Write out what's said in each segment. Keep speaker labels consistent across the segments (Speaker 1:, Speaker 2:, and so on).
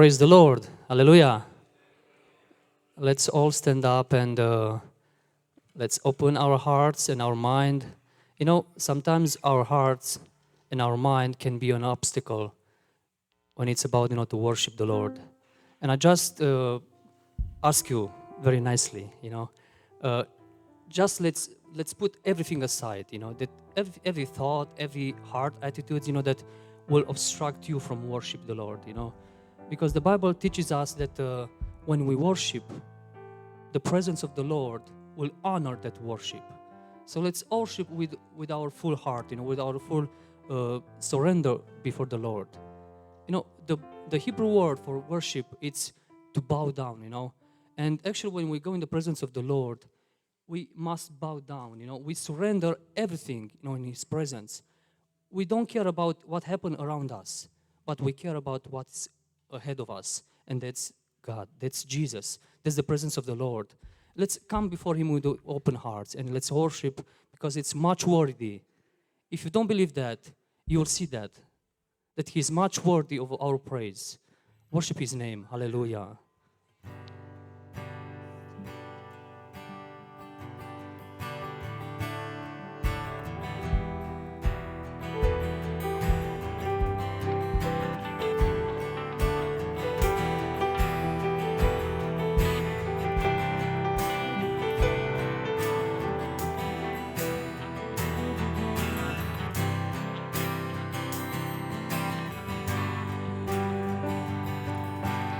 Speaker 1: Praise the Lord. Hallelujah. Let's all stand up and let's open our hearts and our mind. You know, sometimes our hearts and our mind can be an obstacle when it's about, to worship the Lord. And I just ask you very nicely, just let's put everything aside, that every thought, every heart attitude, that will obstruct you from worship the Lord, because the Bible teaches us that when we worship, the presence of the Lord will honor that worship. So let's worship with our full heart, with our full surrender before the Lord. The Hebrew word for worship, it's to bow down, and actually when we go in the presence of the Lord, we must bow down, we surrender everything, in His presence. We don't care about what happened around us, but we care about what's ahead of us, and that's God, that's Jesus, that's the presence of the Lord. Let's come before Him with open hearts and let's worship, because it's much worthy. If you don't believe that, you will see that He is much worthy of our praise. Worship His name. Hallelujah.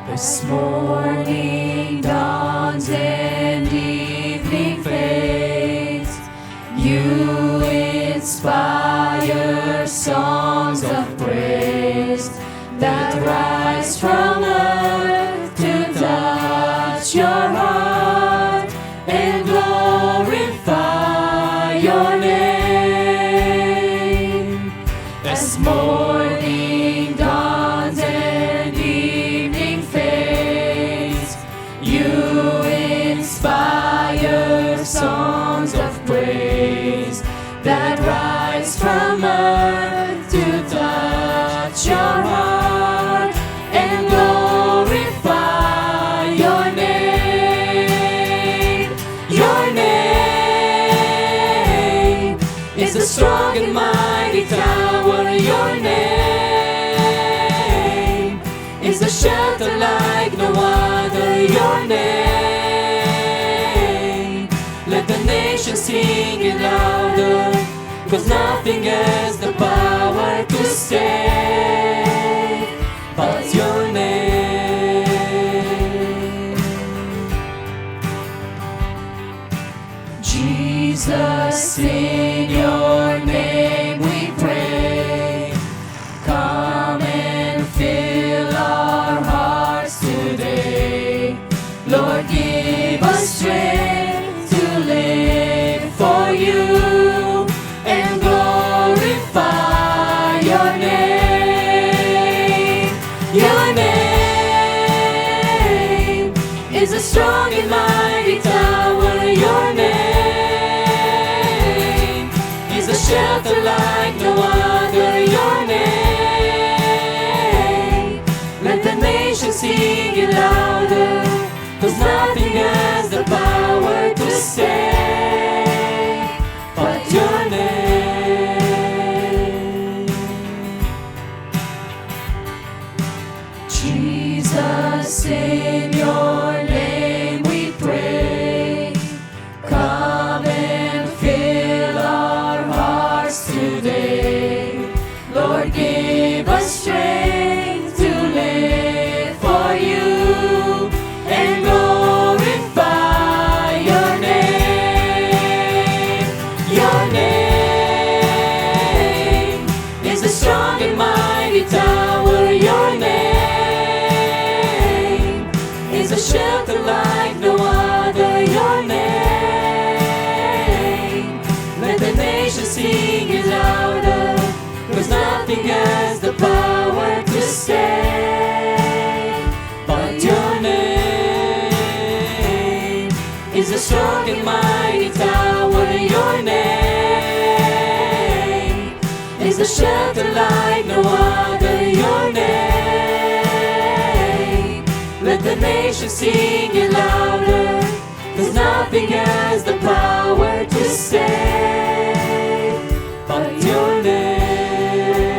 Speaker 2: This morning dawns and evening fades. You inspire songs of praise that rise from earth to touch your heart and glorify your name. As morning dawns and evening fades, you inspire songs of praise that rise from earth to touch your heart and glorify your name. Your name is a strong and mighty tower. Your name is a shelter like no other. Your name, let the nations sing it louder, 'cause nothing has the power to save but your name. Jesus, in your name we pray. Come and fill our hearts today. Lord, give us strength to live for you and glorify your name. Your name is a strong and mighty tower. Your name is a shelter like no other. Your name, let the nations sing it louder, 'cause nothing has the power to save but your name. Jesus, in your name we pray. Come and fill our hearts today. Lord, give us strength to live for you and glorify your name. Your name is a strong and mighty tower. Your name is a shelter like no other. Your name, let the nations sing it louder, 'cause nothing has the power to save but your name is a strong and mighty tower. Your name is a shelter like no other. Your name, sing it louder, 'cause nothing has the power to save but your name,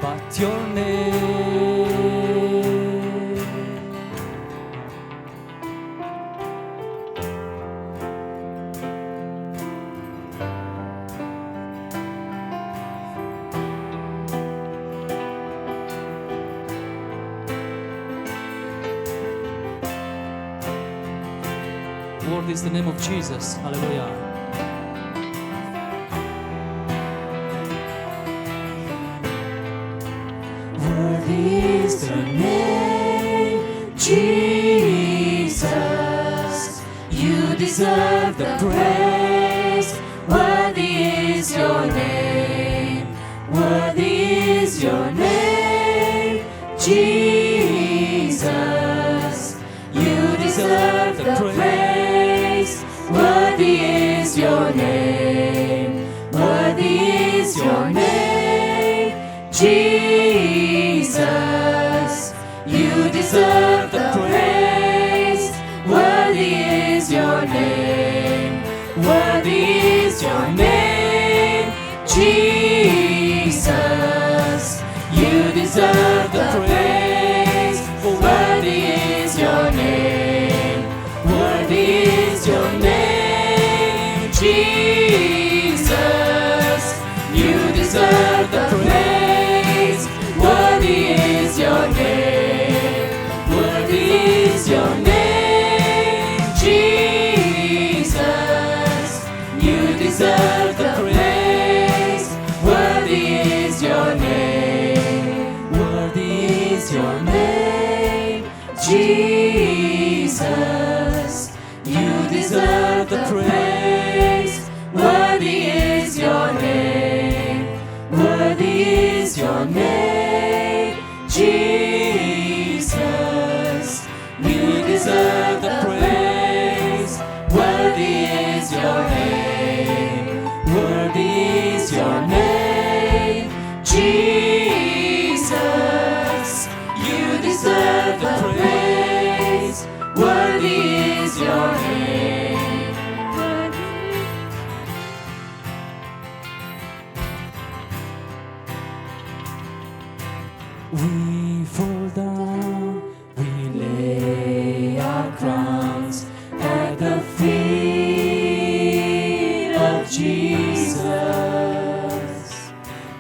Speaker 1: but your name. Lord is the name of Jesus. Hallelujah.
Speaker 2: worthy is the name, Jesus. You deserve the praise. Worthy is your name. Worthy is your name, Jesus. You deserve the praise. Worthy is your name. Worthy is your name, Jesus. You deserve the praise. Worthy is your name. Worthy is your name, Jesus. You deserve the praise. Worthy is your name. Worthy is your name, Jesus. You deserve the praise. Worthy is your name. Worthy is your name, Jesus. You deserve the praise. Worthy is your name. Worthy is your name, Jesus. You deserve the praise. Worthy is your name. Worthy is your name, Jesus. You deserve the praise. Worthy is your name. Worthy is your name, Jesus. You deserve the praise. Worthy is your name. We fall down, we lay our crowns at the feet of Jesus,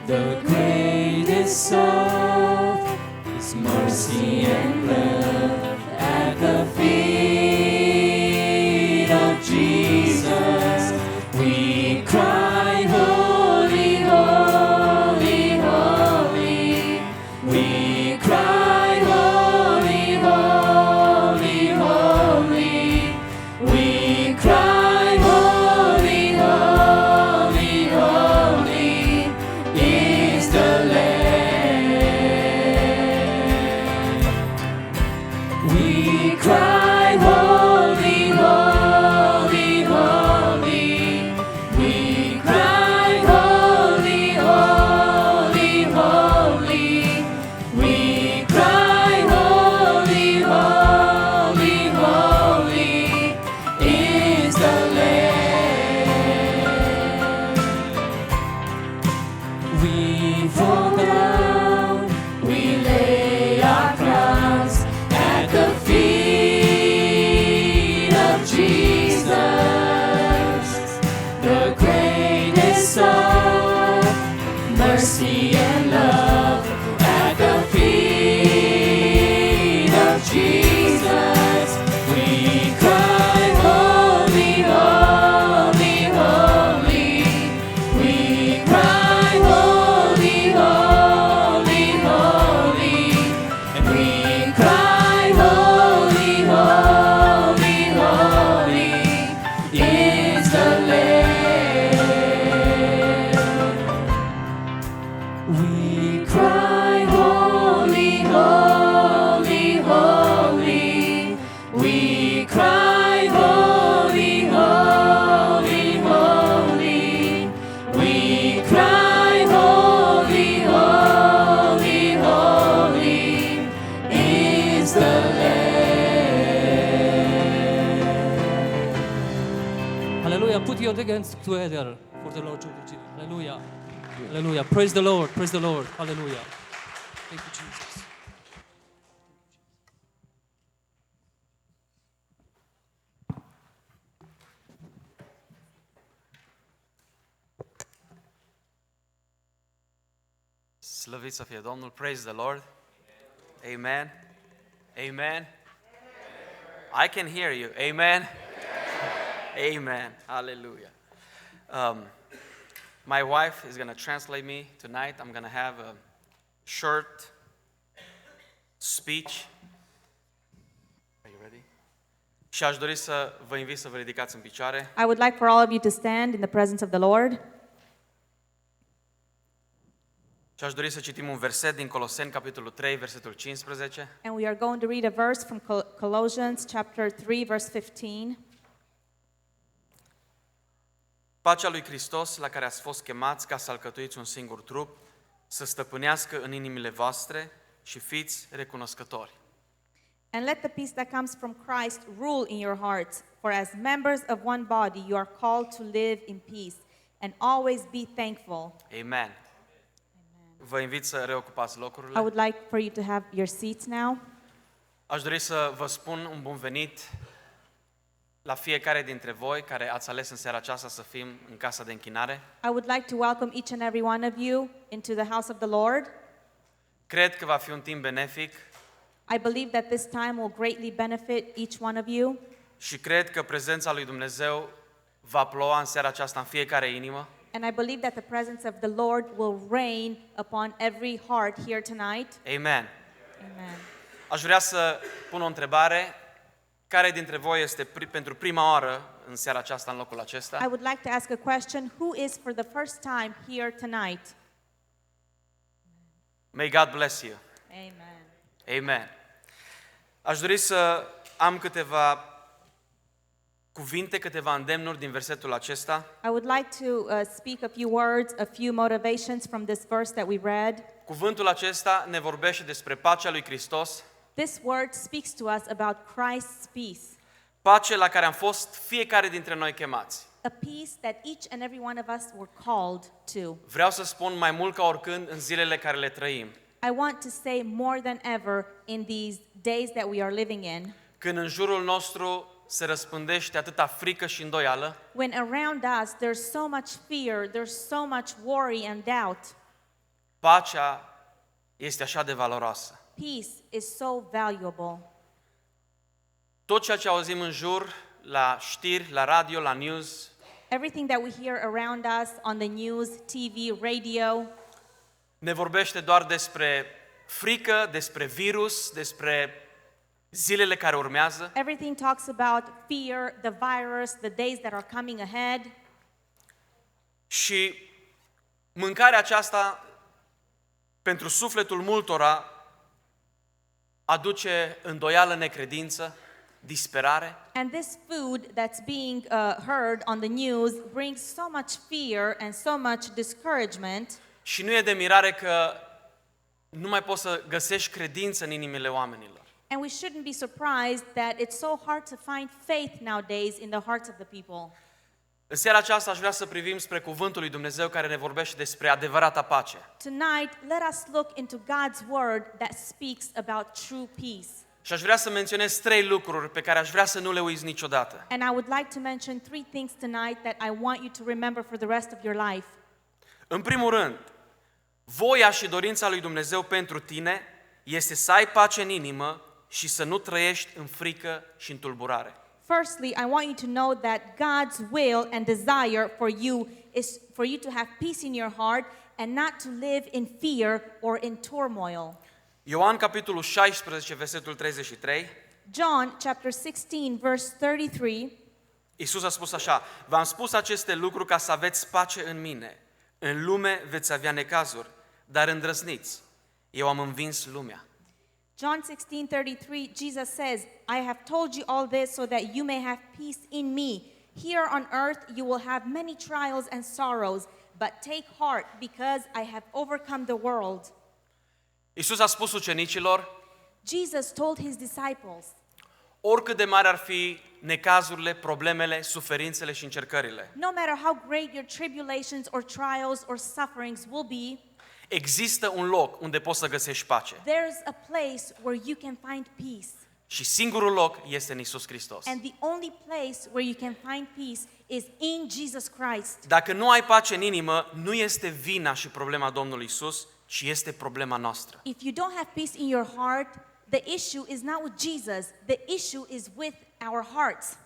Speaker 2: the greatest of His mercy and love. At the feet of Jesus, we cry, holy, holy, holy. We cry, holy, holy, holy. We cry, holy, holy, holy is the Lamb. We cry, holy, holy, holy. We cry, holy, holy, holy. We cry, holy, holy, holy is the Lamb. We fall down, we lay our crowns at the feet of Jesus, the greatest of mercy and love. At the feet of Jesus, we cry, holy, holy, holy. We cry, holy, holy, holy. And we cry, holy, holy, holy is the Lamb. We cry, holy, holy, holy. We cry, holy, holy, holy. We cry, holy, holy, holy
Speaker 1: Hallelujah. Put your hands together for the Lord Jesus. Hallelujah. Hallelujah. Praise the Lord. Praise the Lord. Hallelujah. Thank you, Jesus.
Speaker 3: Slăvit să fie Domnul. Praise the Lord. Amen. Amen. I can hear you. Amen. Amen. Hallelujah. My wife is going to translate me tonight. I'm going to have a short speech. Are you ready? Și aș dori să vă invit să vă ridicați în picioare.
Speaker 4: I would like for all of you to stand in the presence of the Lord.
Speaker 3: Și aș dori să citim un verset din Coloseni, capitolul 3, versetul 15.
Speaker 4: And we are going to read a verse from Colossians chapter 3, verse 15.
Speaker 3: Pacea lui Hristos, la care ați fost chemați ca să alcătuiți un singur trup, să stăpânească în inimile voastre și fiți recunoscători.
Speaker 4: And let the peace that comes from Christ rule in your hearts, for as members of one body you are called to live in peace, and always be thankful.
Speaker 3: Amen. Vă invit să reocupați
Speaker 4: I
Speaker 3: locurile.
Speaker 4: would like for you to have your seats now.
Speaker 3: Aș dori să vă spun un bun venit la fiecare dintre voi care ați ales în seara aceasta să fim în casa de închinare.
Speaker 4: I would like to welcome each and every one of you into the house of the Lord.
Speaker 3: Cred că va fi un timp benefic
Speaker 4: I believe that this time will greatly benefit each one of you.
Speaker 3: și cred că prezența lui Dumnezeu va ploua în seara aceasta în fiecare inimă.
Speaker 4: And I believe that the presence of the Lord will reign upon every heart here tonight.
Speaker 3: Amen.
Speaker 4: Amen.
Speaker 3: Aș vrea să pun o întrebare. Care dintre voi este pentru prima oară în seara aceasta în locul acesta?
Speaker 4: I would like to ask a question. Who is for the first time here tonight?
Speaker 3: May God bless you.
Speaker 4: Amen.
Speaker 3: Amen. Aș dori să am câteva cuvinte, câteva îndemnuri din versetul acesta.
Speaker 4: I would like to speak a few words, a few motivations from this verse that we read.
Speaker 3: Cuvântul acesta ne vorbește despre pacea lui Hristos,
Speaker 4: This word speaks to us about Christ's peace,
Speaker 3: pace la care am fost fiecare dintre noi chemați.
Speaker 4: a peace that each and every one of us were called to.
Speaker 3: Vreau să spun mai mult ca oricând în zilele care le trăim,
Speaker 4: I want to say more than ever in these days that we are living in,
Speaker 3: când în jurul nostru se răspândește atâta frică și îndoială,
Speaker 4: when around us there's so much fear, there's so much worry and doubt.
Speaker 3: pacea este așa de valoroasă.
Speaker 4: Peace is so valuable.
Speaker 3: Tot ceea ce auzim în jur, la știri, la radio, la news,
Speaker 4: Everything that we hear around us on the news, TV, radio,
Speaker 3: ne vorbește doar despre frică, despre virus, despre zilele care urmează.
Speaker 4: everything talks about fear, the virus, the days that are coming ahead.
Speaker 3: Și mâncarea aceasta pentru sufletul multora aduce îndoială, necredință, disperare.
Speaker 4: And this food that's being heard on the news brings so much fear and so much discouragement.
Speaker 3: Și nu e de mirare că nu mai poți să găsești credință în inimile oamenilor.
Speaker 4: And we shouldn't be surprised that it's so hard to find faith nowadays in the hearts of the people.
Speaker 3: În seara aceasta aș vrea să privim spre cuvântul lui Dumnezeu care ne vorbește despre adevărata pace.
Speaker 4: Tonight, let us look into God's word that speaks about true peace.
Speaker 3: Și aș vrea să menționez 3 lucruri pe care aș vrea să nu le uiți niciodată.
Speaker 4: And I would like to mention 3 things tonight that I want you to remember for the rest of your life.
Speaker 3: În primul rând, voia și dorința lui Dumnezeu pentru tine este să ai pace în inimă și să nu trăiești în frică și în tulburare.
Speaker 4: Firstly, I want you to know that God's will and desire for you is for you to have peace in your heart and not to live in fear or in turmoil.
Speaker 3: Ioan, capitolul 16, versetul 33,
Speaker 4: John chapter 16 verse 33,
Speaker 3: Iisus a spus așa: v-am spus aceste lucruri ca să aveți pace în mine. În lume veți avea necazuri, dar îndrăzniți. Eu am învins lumea.
Speaker 4: John 16:33, Jesus says, I have told you all this so that you may have peace in me. Here on earth you will have many trials and sorrows, but take heart because I have overcome the world.
Speaker 3: Iisus a spus ucenicilor:
Speaker 4: Jesus told his disciples,
Speaker 3: oricât de mari ar fi necazurile, problemele, suferințele și încercările.
Speaker 4: No matter how great your tribulations or trials or sufferings will be,
Speaker 3: Există un loc unde poți să găsești pace.
Speaker 4: there's a place where you can find peace.
Speaker 3: Și singurul loc este în Isus Hristos.
Speaker 4: And the only place where you can find peace is in Jesus Christ.
Speaker 3: Dacă nu ai pace în inimă, nu este vina și problema Domnului Isus, ci este problema noastră.
Speaker 4: If you don't have peace in your heart, the issue is not with Jesus. The issue is with our hearts.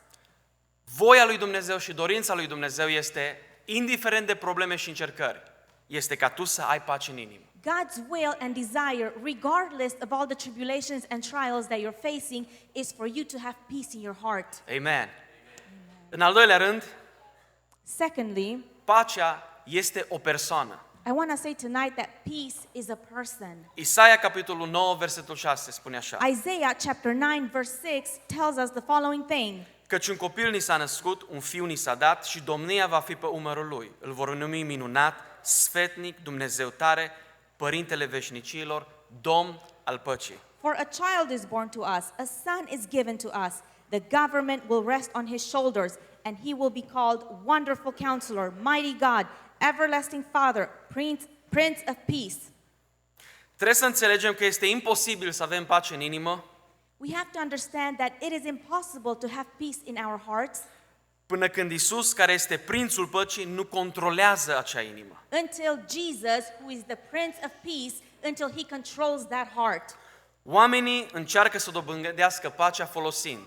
Speaker 3: Voia lui Dumnezeu și dorința lui Dumnezeu este, indiferent de probleme și încercări, este ca tu să ai pace în inimă.
Speaker 4: God's will and desire, regardless of all the tribulations and trials that you're facing, is for you to have peace in your heart.
Speaker 3: Amen. În al doilea rând,
Speaker 4: Secondly,
Speaker 3: pacea este o persoană.
Speaker 4: I want to say tonight that peace is a person.
Speaker 3: Isaia, capitolul 9, versetul 6, spune așa.
Speaker 4: Isaiah chapter 9 verse 6 tells us the following thing.
Speaker 3: Căci un copil ni s-a născut, un fiu ni s-a dat și domnia va fi pe umărul lui. Îl vor numi minunat, sfetnic, Dumnezeu tare, Părintele veșnicilor, Domn al păcii.
Speaker 4: For a child is born to us, a son is given to us. The government will rest on his shoulders, and he will be called Wonderful Counselor, Mighty God, Everlasting Father, Prince of Peace.
Speaker 3: Trebuie să înțelegem că este imposibil să avem pace în inimă
Speaker 4: We have to understand that it is impossible to have peace in our hearts
Speaker 3: până când Isus, care este Prințul păcii, nu controlează acea inimă.
Speaker 4: until Jesus, who is the Prince of Peace, until he controls that heart.
Speaker 3: Oamenii încearcă să dobândească pacea folosind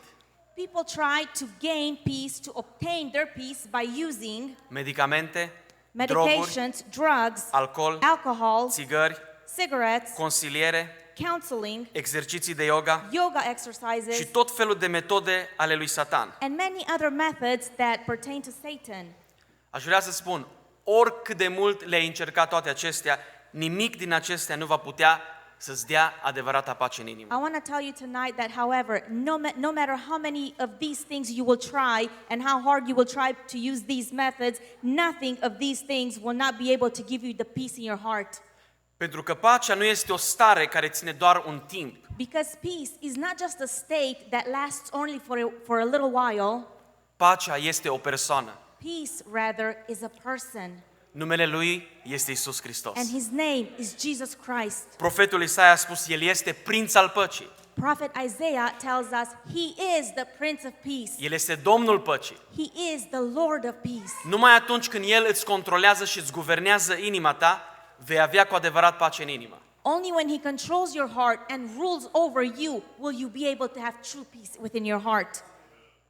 Speaker 4: People try to gain peace, to obtain their peace by using
Speaker 3: medicamente, droguri,
Speaker 4: medications, drugs,
Speaker 3: alcool,
Speaker 4: alcohol,
Speaker 3: țigări,
Speaker 4: cigarettes,
Speaker 3: consiliere,
Speaker 4: counseling,
Speaker 3: exerciții de yoga
Speaker 4: yoga exercises,
Speaker 3: și tot felul de metode ale lui Satan.
Speaker 4: and many other methods that pertain to Satan.
Speaker 3: Aș vrea să spun, oricât de mult le-ai încercat toate acestea, nimic din acestea nu va putea să-ți dea adevărata pace în
Speaker 4: I
Speaker 3: inimă.
Speaker 4: want to tell you tonight that, however, no matter how many of these things you will try and how hard you will try to use these methods, nothing of these things will not be able to give you the peace in your heart.
Speaker 3: Pentru că pacea nu este o stare care ține doar un timp.
Speaker 4: Because peace is not just a state that lasts only for a little while.
Speaker 3: Pacea este o persoană.
Speaker 4: Peace, rather, is a person.
Speaker 3: Numele lui este Isus Hristos.
Speaker 4: And his name is Jesus Christ.
Speaker 3: Profetul Isaia a spus, El este prinț al păcii.
Speaker 4: Prophet Isaiah tells us he is the Prince of Peace.
Speaker 3: El este Domnul păcii.
Speaker 4: He is the Lord of Peace.
Speaker 3: Numai atunci când El îți controlează și îți guvernează inima ta, vei avea cu adevărat pace în inimă.
Speaker 4: Only when he controls your heart and rules over you will you be able to have true peace within your heart.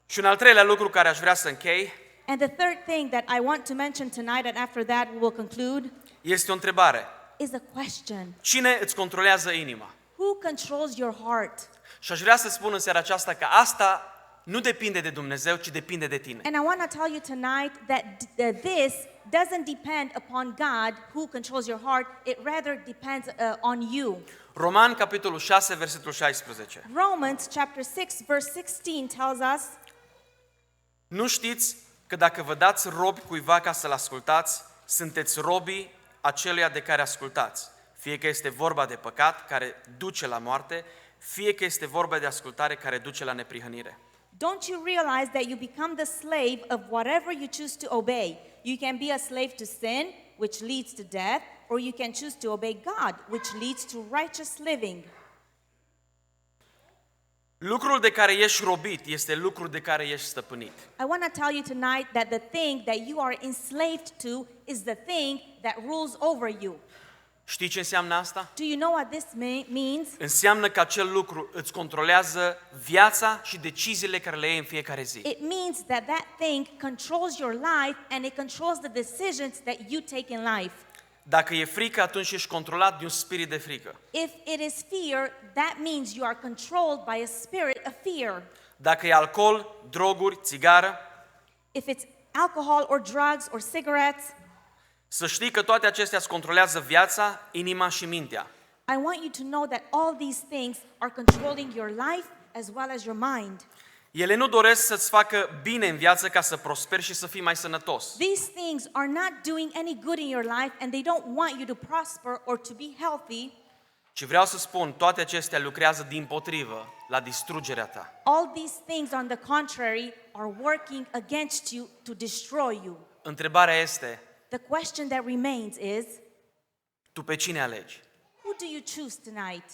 Speaker 3: Și un al treilea lucru care aș vrea să închei
Speaker 4: And the third thing that I want to mention tonight, and after that we will conclude,
Speaker 3: este o întrebare.
Speaker 4: is a question.
Speaker 3: Cine îți controlează inima?
Speaker 4: Who controls your heart?
Speaker 3: Și aș vrea să spun în seara aceasta că asta nu depinde de Dumnezeu, ci depinde de tine.
Speaker 4: And I want to tell you tonight that this doesn't depend upon God who controls your heart, it rather depends on you.
Speaker 3: Roman, capitolul 6, versetul 16.
Speaker 4: Romans chapter 6 verse 16 tells us,
Speaker 3: Nu știți că dacă vă dați robi cuiva ca să-l ascultați, sunteți robii aceluia de care ascultați. Fie că este vorba de păcat care duce la moarte, fie că este vorba de ascultare care duce la neprihănire.
Speaker 4: don't you realize that you become the slave of whatever you choose to obey? You can be a slave to sin, which leads to death, or you can choose to obey God, which leads to righteous living.
Speaker 3: Lucrul de care ești robit este lucrul de care ești stăpânit.
Speaker 4: I want to tell you tonight that the thing that you are enslaved to is the thing that rules over you.
Speaker 3: Știi ce înseamnă asta?
Speaker 4: Do you know what this means?
Speaker 3: Înseamnă că acel lucru îți controlează viața și deciziile care le iei în fiecare zi.
Speaker 4: It means that that thing controls your life and it controls the decisions that you take in life.
Speaker 3: Dacă e frică, atunci ești controlat de un spirit de frică.
Speaker 4: If it is fear, that means you are controlled by a spirit of fear.
Speaker 3: Dacă e alcool, droguri, țigară,
Speaker 4: If it's alcohol or drugs or cigarettes,
Speaker 3: să știi că toate acestea îți controlează viața, inima și mintea.
Speaker 4: I want you to know that all these things are controlling your life as well as your mind.
Speaker 3: Ele nu doresc să-ți facă bine în viață ca să prosperi și să fii mai sănătos.
Speaker 4: These things are not doing any good in your life and they don't want you to prosper or to be healthy.
Speaker 3: Și vreau să spun, toate acestea lucrează dimpotrivă la distrugerea ta.
Speaker 4: All these things, on the contrary, are working against you to destroy you.
Speaker 3: Întrebarea este,
Speaker 4: The question that remains is,
Speaker 3: tu pe cine alegi?
Speaker 4: who do you choose tonight?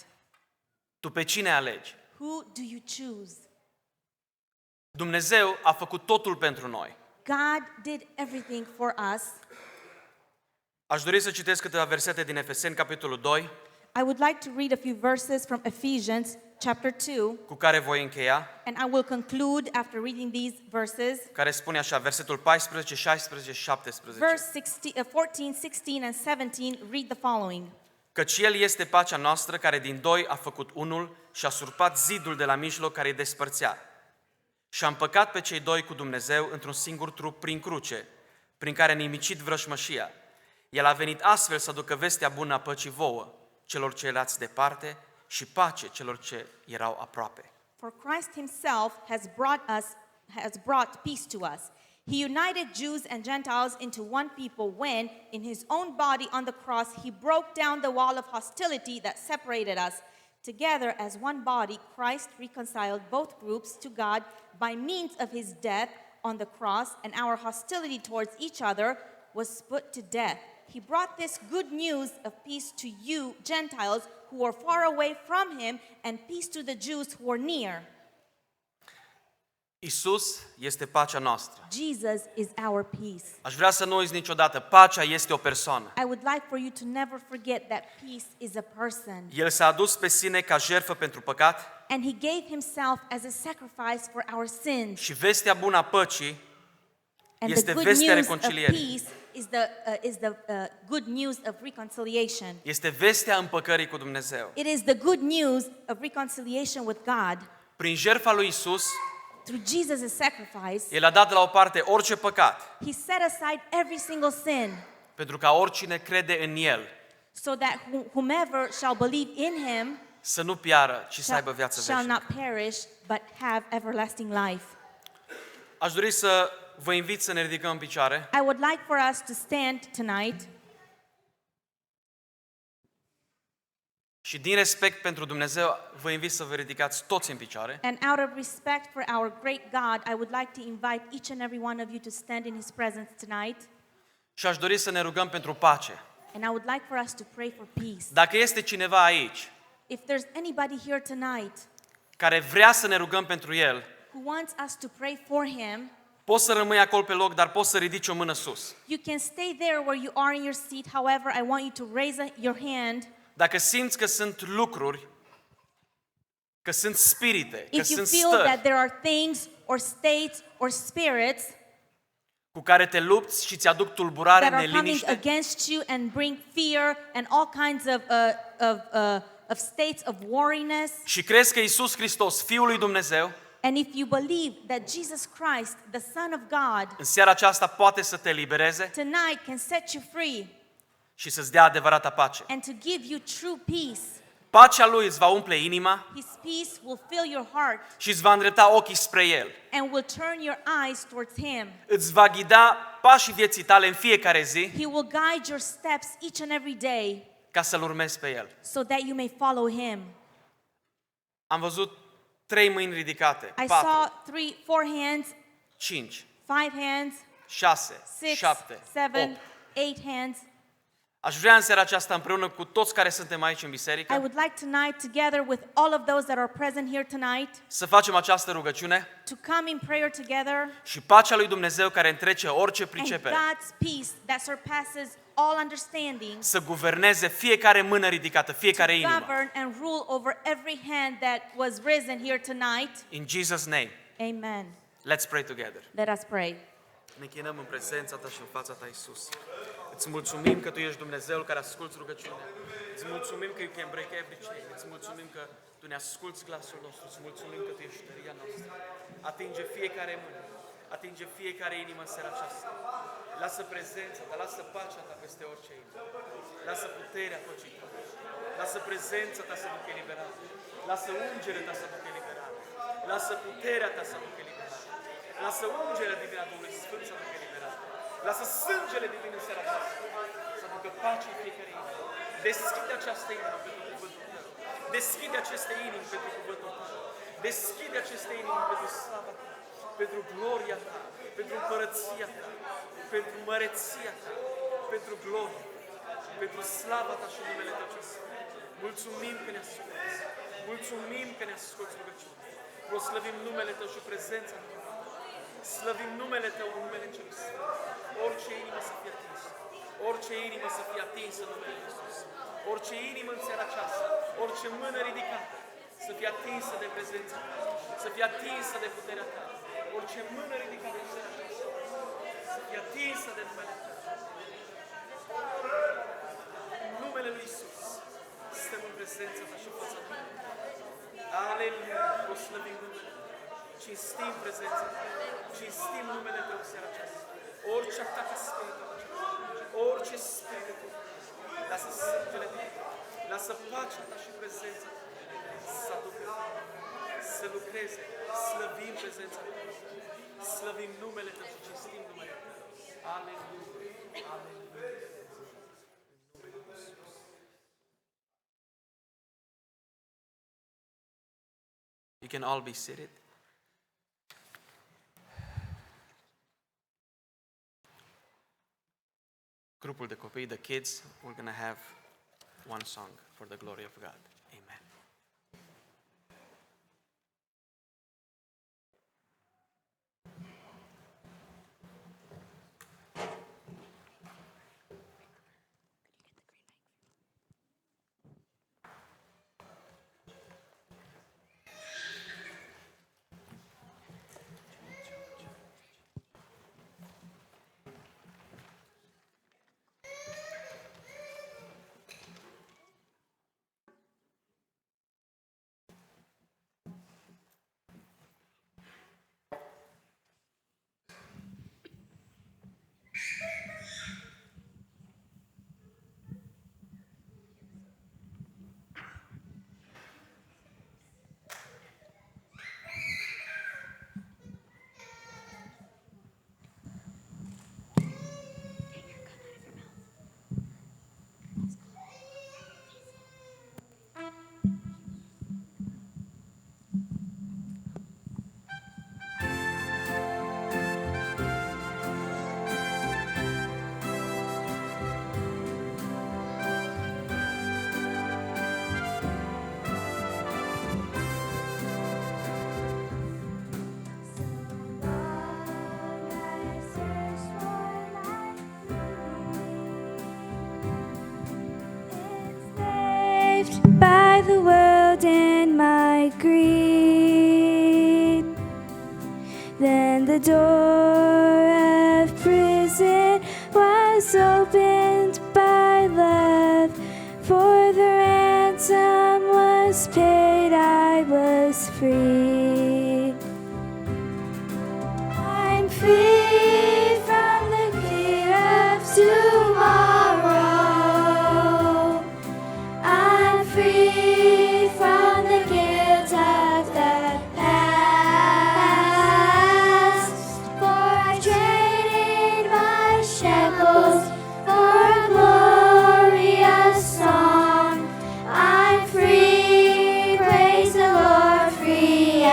Speaker 3: Tu pe cine alegi?
Speaker 4: Who do you choose?
Speaker 3: Dumnezeu a făcut totul pentru noi.
Speaker 4: God did everything for us.
Speaker 3: Aș dori să citesc câteva versete din Efeseni, capitolul 2,
Speaker 4: I would like to read a few verses from Ephesians chapter 2,
Speaker 3: cu care voi încheia,
Speaker 4: and I will conclude after reading these verses.
Speaker 3: care spune așa, versetul 14, 16 și 17.
Speaker 4: Verse 14, 16, and 17 read the following.
Speaker 3: Căci El este pacea noastră, care din doi a făcut unul și a surpat zidul de la mijloc care îi despărțea. Și a împăcat pe cei doi cu Dumnezeu într-un singur trup prin cruce, prin care a nimicit vrăjmășia. El a venit astfel să aducă vestea bună a păcii vouă, celor ce erați departe, și pace celor ce erau aproape.
Speaker 4: For Christ himself has brought peace to us. He united Jews and Gentiles into one people when, in his own body on the cross, he broke down the wall of hostility that separated us. Together as one body, Christ reconciled both groups to God by means of his death on the cross, and our hostility towards each other was put to death. He brought this good news of peace to you, Gentiles, who were far away from him, and peace to the Jews who were near.
Speaker 3: Isus este pacea noastră.
Speaker 4: Jesus is our peace.
Speaker 3: Aș vrea să nu uiți niciodată, pacea este o persoană.
Speaker 4: I would like for you to never forget that peace is a person.
Speaker 3: El s-a adus pe sine ca jertfă pentru păcat
Speaker 4: And he gave himself as a sacrifice for our sins.
Speaker 3: și vestea bună a păcii
Speaker 4: And
Speaker 3: este
Speaker 4: the good
Speaker 3: vestea
Speaker 4: news of
Speaker 3: reconcilierii.
Speaker 4: peace is the good news of reconciliation.
Speaker 3: Este vestea împăcării cu Dumnezeu.
Speaker 4: It is the good news of reconciliation with God.
Speaker 3: Prin jertfa lui Isus,
Speaker 4: Through Jesus' sacrifice,
Speaker 3: El a dat la o parte orice păcat,
Speaker 4: he set aside every single sin,
Speaker 3: pentru ca oricine crede în El
Speaker 4: so that whomever shall believe in him
Speaker 3: să nu piară, ci să aibă viață
Speaker 4: shall
Speaker 3: veșnică.
Speaker 4: not perish, but have everlasting life.
Speaker 3: Aș dori să vă invit să ne ridicăm în picioare
Speaker 4: I would like for us to stand tonight,
Speaker 3: și din respect pentru Dumnezeu vă invit să vă ridicați toți în picioare
Speaker 4: and out of respect for our great God, I would like to invite each and every one of you to stand in his presence tonight.
Speaker 3: și aș dori să ne rugăm pentru pace.
Speaker 4: And I would like for us to pray for peace.
Speaker 3: Dacă este cineva aici
Speaker 4: If there's anybody here tonight
Speaker 3: care vrea să ne rugăm pentru el,
Speaker 4: who wants us to pray for him,
Speaker 3: poți să rămâi acolo pe loc, dar poți să ridici o mână sus.
Speaker 4: you can stay there where you are in your seat. However, I want you to raise your hand.
Speaker 3: Dacă simți că sunt lucruri, că sunt spirite, că
Speaker 4: If you
Speaker 3: sunt
Speaker 4: feel that
Speaker 3: stări
Speaker 4: there are things or states or spirits
Speaker 3: cu care te lupți și ți-aduc tulburare,
Speaker 4: that are coming
Speaker 3: neliniște,
Speaker 4: against you and bring fear and all kinds of states of worriness,
Speaker 3: și crezi că Iisus Hristos, Fiul lui Dumnezeu,
Speaker 4: and if you believe that Jesus Christ, the Son of God,
Speaker 3: în seara aceasta poate să te elibereze
Speaker 4: tonight can set you free
Speaker 3: și să-ți dea adevărata pace.
Speaker 4: and to give you true peace.
Speaker 3: Pacea Lui îți va umple inima
Speaker 4: His peace will fill your heart
Speaker 3: și îți va îndrepta ochii spre El.
Speaker 4: and will turn your eyes towards him.
Speaker 3: Îți va ghida pașii vieții tale în fiecare zi
Speaker 4: He will guide your steps each and every day
Speaker 3: ca să-L urmezi pe El.
Speaker 4: so that you may follow him.
Speaker 3: Am văzut 3 mâini ridicate,
Speaker 4: I
Speaker 3: 4,
Speaker 4: saw 4 hands,
Speaker 3: 5,
Speaker 4: 5 hands,
Speaker 3: 6,
Speaker 4: 6,
Speaker 3: 7,
Speaker 4: 7,
Speaker 3: 8.
Speaker 4: 8 hands.
Speaker 3: Aș vrea în seara aceasta împreună cu toți care suntem aici în
Speaker 4: I
Speaker 3: biserică
Speaker 4: would like tonight, together with all of those that are present here tonight,
Speaker 3: să facem această rugăciune
Speaker 4: to come in prayer together,
Speaker 3: și pacea lui Dumnezeu care întrece orice
Speaker 4: and
Speaker 3: pricepere
Speaker 4: God's peace that surpasses all understanding
Speaker 3: să guverneze fiecare mână ridicată, fiecare inimă.
Speaker 4: govern and rule over every hand that was risen here tonight.
Speaker 3: In Jesus' name,
Speaker 4: Amen.
Speaker 3: let's pray together.
Speaker 4: Let us pray.
Speaker 3: Ne chinăm în prezența Ta și în fața Ta, Iisus. Îți mulțumim că Tu ești Dumnezeul care asculți rugăciunea. Îți mulțumim că You can break every chain. Îți mulțumim că Tu ne asculți glasul nostru. Îți mulțumim că Tu ești tăria noastră. Atinge fiecare mână. Atinge fiecare inimă în seara aceasta. Lasă prezența Ta, lasă pacea Ta peste orice inimă. Lasă puterea păcii Tale. Lasă prezența Ta să ducă eliberare. Lasă ungerea Ta să ducă eliberare. Lasă puterea Ta să ducă eliberare. Lasă ungerea divină a Duhului Sfânt să ducă eliberare. Lasă sângele divin în seara aceasta să aducă pace în fiecare inimă. Deschide această inimă pentru cuvântul Tău. Deschide aceste inimi pentru cuvântul tău. Deschide aceste inimi pentru slava ta, pentru gloria ta, pentru împărăția ta, pentru măreția ta, pentru gloria, pentru slava ta și numele tău ce sfânt. Mulțumim că ne asculți. Mulțumim că ne asculți rugăciunea. Proslăvim numele tău și prezența ta. Slăvim numele tău, numele celui sfânt. Orice inimă să fie atinsă. Orice inimă să fie atinsă în numele Lui Iisus. Orice inimă în seara aceasta, orice mână ridicată, să fie atinsă de prezența ta, să fie atinsă de puterea ta. Orice mână ridicată în seara aceasta, să fie atinsă de numele tău. În numele Lui Iisus, suntem în prezența ta și în fața ta. Aleluia! Proslăvim numele tău. Cinstim prezența ta. Cinstim numele tău în seara aceasta. Orice atac spiritul, orice spiritul, lasă sângele tău, lasă pacea ta și prezența ta să aducă, să lucreze. Slăvim prezența ta, slăvim numele tău și cinstim numele tău. Aleluia! Aleluia! You can all be seated. Grupul de copii, the kids, we're going to have one song for the glory of God. Amen.
Speaker 5: By the world and my greed, then the door of prison was opened by love, for the ransom was paid, I was free. I'm free from the fear of tomorrow. I'm free from the guilt of the past, for I traded my shackles for a glorious song. I'm free, praise the Lord, free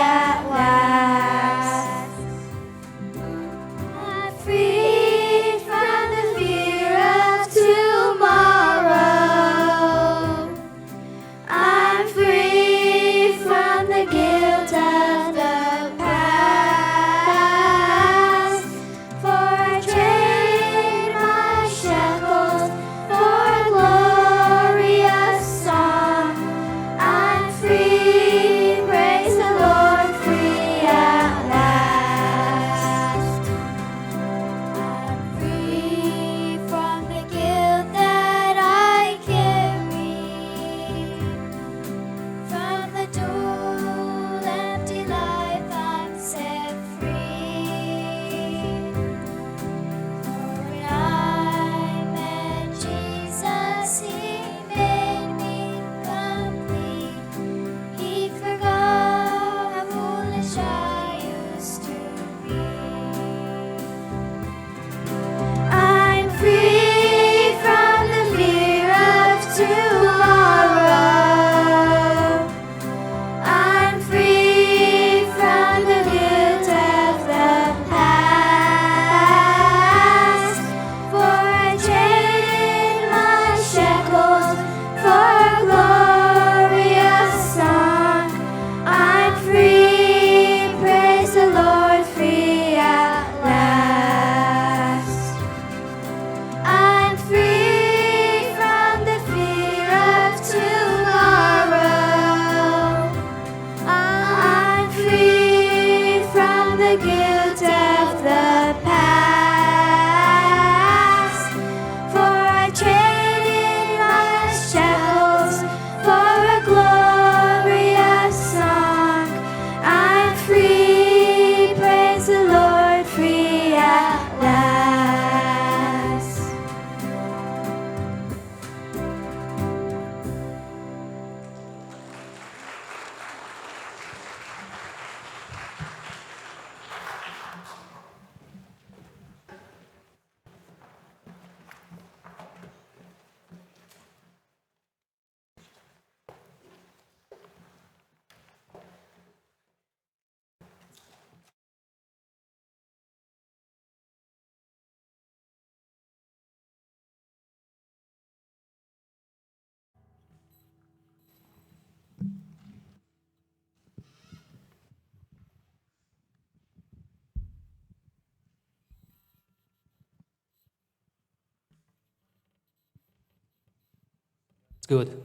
Speaker 1: good.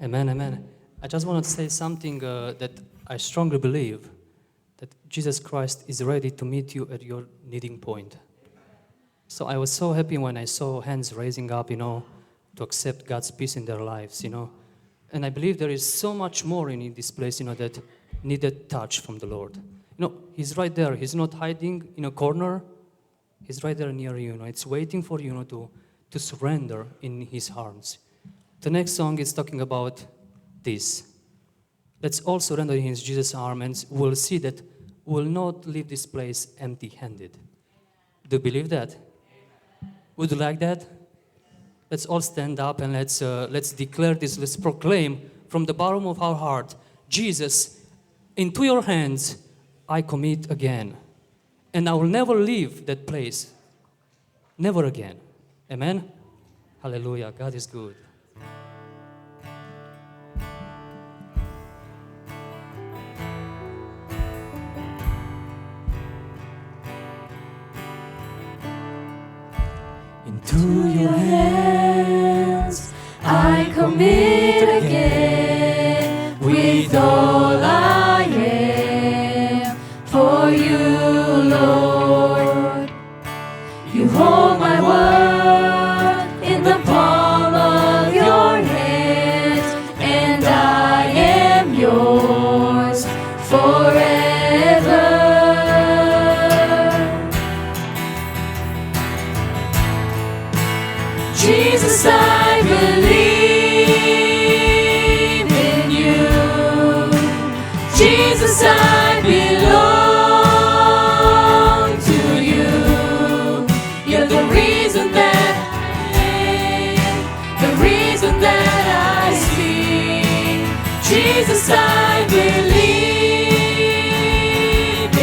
Speaker 1: Amen, amen. I just want to say something that I strongly believe, that Jesus Christ is ready to meet you at your needing point. So I was so happy when I saw hands raising up, to accept God's peace in their lives, And I believe there is so much more in this place, that needed touch from the Lord. He's right there. He's not hiding in a corner. He's right there near you, It's waiting for you, to surrender in His arms. The next song is talking about this. Let's all surrender in Jesus' arms, and we'll see that we'll not leave this place empty-handed. Do you believe that? Would you like that? Let's all stand up and let's declare this. Let's proclaim from the bottom of our heart, Jesus, into your hands I commit again. And I will never leave that place. Never again. Amen? Hallelujah. God is good.
Speaker 2: Into your hands I commit again, with all I am for you, Lord. You hold my world in the palm of your hand, and I am yours forever. Jesus, I believe in you. Jesus, I belong to you. You're the reason that I live, the reason that I see. Jesus, I believe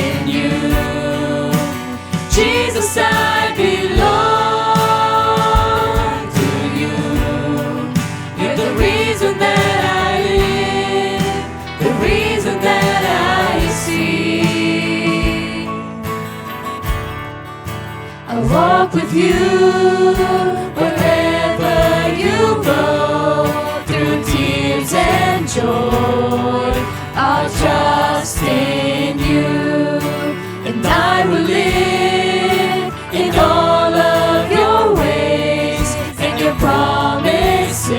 Speaker 2: in you. Jesus, I belong. Walk with you wherever you go, through tears and joy. I'll trust in you, and I will live in all of your ways and your promises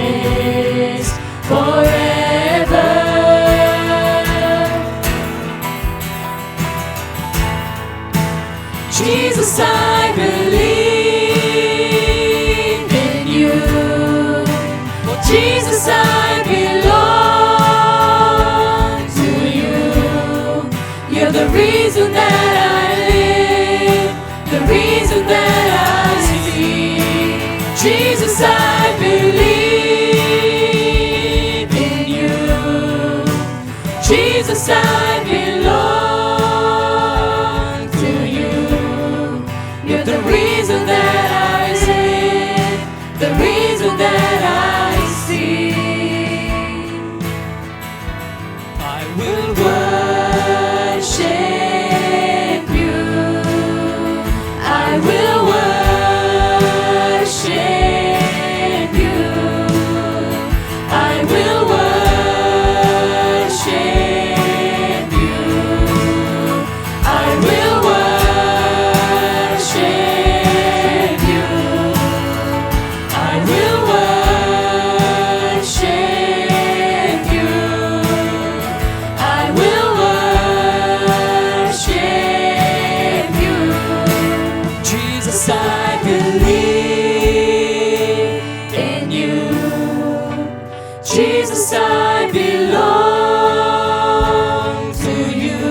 Speaker 2: forever. Jesus, I believe in you. Oh, Jesus, I belong to you. You're the reason that I live, the reason that I see. Jesus, I believe in you. Jesus, I belong. The reason that I live, the reason that I see. I will worship you. I will worship you. I will worship you. I will Jesus, I belong to you.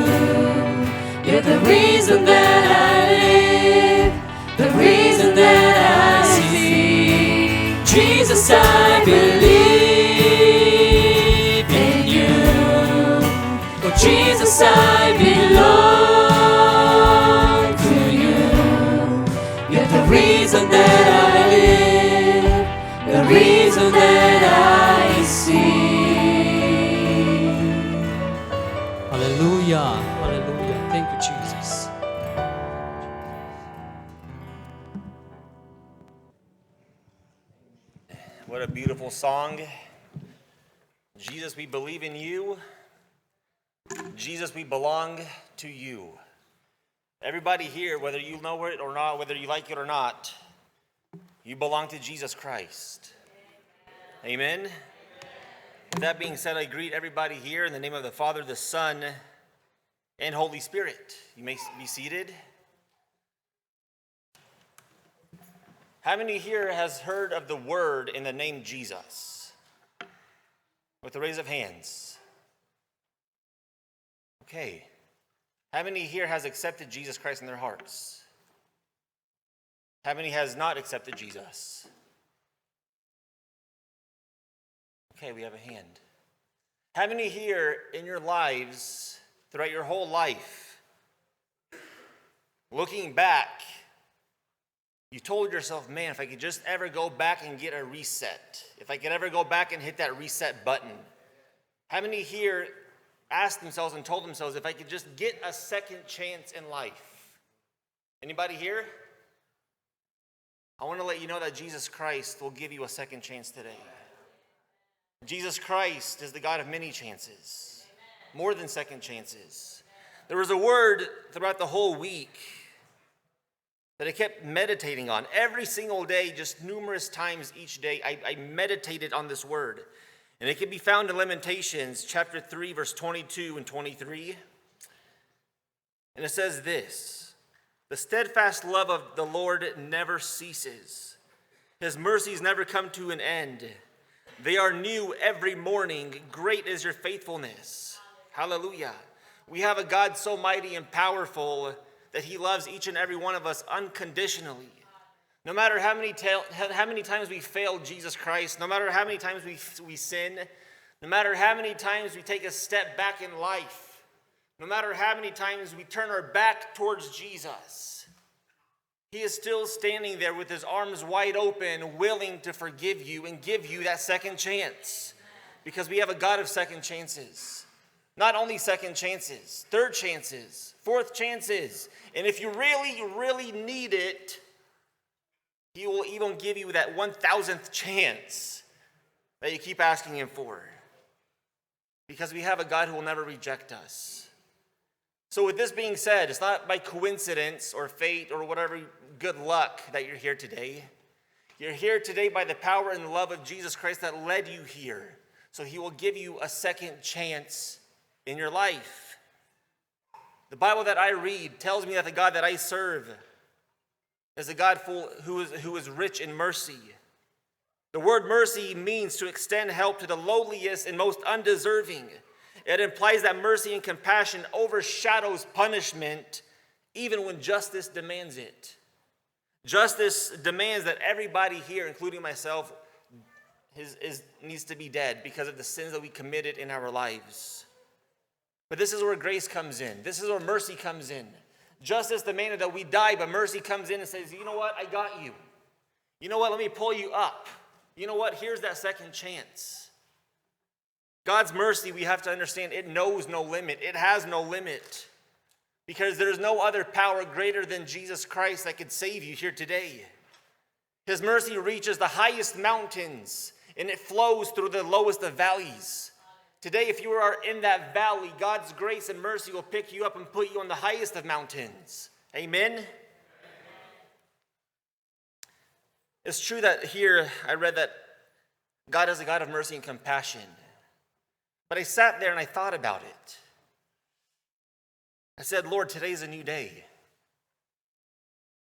Speaker 2: You're the reason that I live, the reason that I see. Jesus, I believe in you. Oh, Jesus, I belong to you. You're the reason that I live, the reason that I see.
Speaker 1: Hallelujah. Hallelujah. Thank you, Jesus.
Speaker 6: What a beautiful song. Jesus, we believe in you. Jesus, we belong to you. Everybody here, whether you know it or not, whether you like it or not, you belong to Jesus Christ. Amen. With that being said, I greet everybody here in the name of the Father, the Son, and Holy Spirit. You may be seated. How many here has heard of the word in the name Jesus? With a raise of hands. Okay. How many here has accepted Jesus Christ in their hearts? How many has not accepted Jesus? Okay, we have a hand. How many here in your lives, throughout your whole life, looking back, you told yourself, man, if I could just ever go back and get a reset, if I could ever go back and hit that reset button. How many here asked themselves and told themselves, if I could just get a second chance in life? Anybody here? I want to let you know that Jesus Christ will give you a second chance today. Jesus Christ is the God of many chances, more than second chances. There was a word throughout the whole week that I kept meditating on every single day, just numerous times each day. I meditated on this word. And it can be found in Lamentations chapter 3, verse 22 and 23. And it says this: the steadfast love of the Lord never ceases. His mercies never come to an end. They are new every morning. Great is your faithfulness. Hallelujah. We have a God so mighty and powerful that he loves each and every one of us unconditionally. No matter how many times we fail Jesus Christ, no matter how many times we sin, no matter how many times we take a step back in life, no matter how many times we turn our back towards Jesus, he is still standing there with his arms wide open, willing to forgive you and give you that second chance. Because we have a God of second chances. Not only second chances, third chances, fourth chances. And if you really, really need it, he will even give you that 1,000th chance that you keep asking him for. Because we have a God who will never reject us. So with this being said, it's not by coincidence or fate or whatever good luck that you're here today. You're here today by the power and the love of Jesus Christ that led you here. So he will give you a second chance in your life. The Bible that I read tells me that the God that I serve is a God who is rich in mercy. The word mercy means to extend help to the lowliest and most undeserving. It implies that mercy and compassion overshadows punishment even when justice demands it. Justice demands that everybody here, including myself, needs to be dead because of the sins that we committed in our lives. But this is where grace comes in. This is where mercy comes in. Justice demanded that we die, but mercy comes in and says, you know what, I got you. You know what, let me pull you up. You know what, here's that second chance. God's mercy, we have to understand, it knows no limit. It has no limit. Because there's no other power greater than Jesus Christ that could save you here today. His mercy reaches the highest mountains, and it flows through the lowest of valleys. Today, if you are in that valley, God's grace and mercy will pick you up and put you on the highest of mountains. Amen? It's true that here I read that God is a God of mercy and compassion. But I sat there and I thought about it. I said, Lord, today's a new day.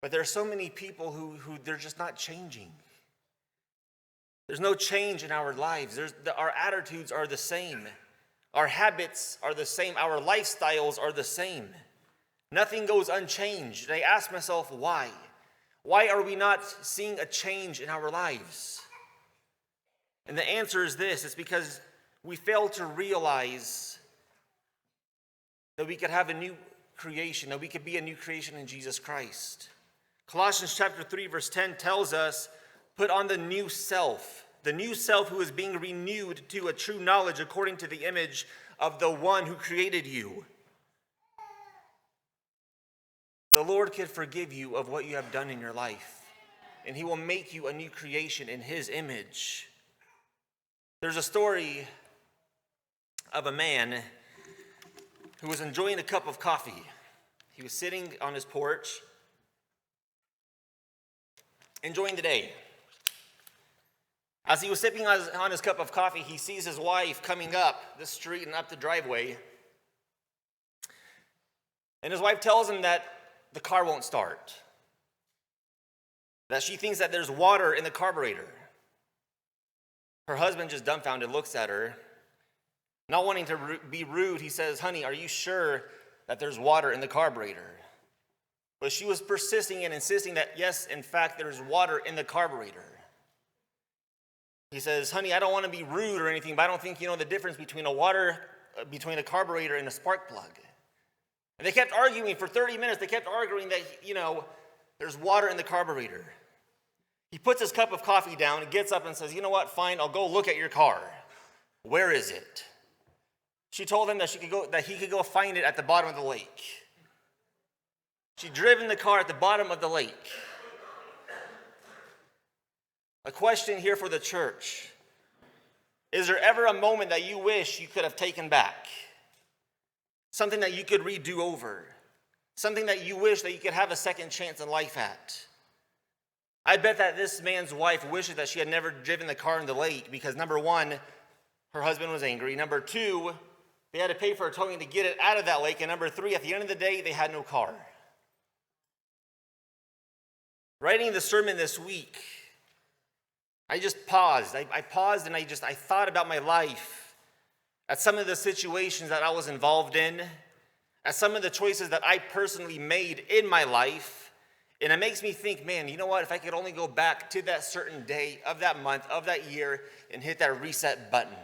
Speaker 6: But there are so many people who they're just not changing. There's no change in our lives. Our attitudes are the same. Our habits are the same. Our lifestyles are the same. Nothing goes unchanged. And I ask myself, why? Why are we not seeing a change in our lives? And the answer is this. It's because we fail to realize that we could have a new creation, that we could be a new creation in Jesus Christ. Colossians chapter 3, verse 10 tells us, put on the new self who is being renewed to a true knowledge according to the image of the one who created you. The Lord can forgive you of what you have done in your life, and he will make you a new creation in his image. There's a story of a man who was enjoying a cup of coffee. He was sitting on his porch, enjoying the day. As he was sipping on his cup of coffee, he sees his wife coming up the street and up the driveway. And his wife tells him that the car won't start, that she thinks that there's water in the carburetor. Her husband, just dumbfounded, looks at her. Not wanting to be rude, he says, "Honey, are you sure that there's water in the carburetor?" But she was persisting and insisting that, yes, in fact, there's water in the carburetor. He says, "Honey, I don't want to be rude or anything, but I don't think you know the difference between a carburetor and a spark plug." And they kept arguing for 30 minutes. They kept arguing that, there's water in the carburetor. He puts his cup of coffee down and gets up and says, "You know what, fine, I'll go look at your car. Where is it?" She told him that he could go find it at the bottom of the lake. She'd driven the car at the bottom of the lake. A question here for the church. Is there ever a moment that you wish you could have taken back? Something that you could redo over? Something that you wish that you could have a second chance in life at? I bet that this man's wife wishes that she had never driven the car in the lake because, number one, her husband was angry. Number two, they had to pay for a towing to get it out of that lake. And number three, at the end of the day, they had no car. Writing the sermon this week, I just paused. I paused and I thought about my life, at some of the situations that I was involved in, at some of the choices that I personally made in my life. And it makes me think, man, you know what? If I could only go back to that certain day of that month, of that year, and hit that reset button,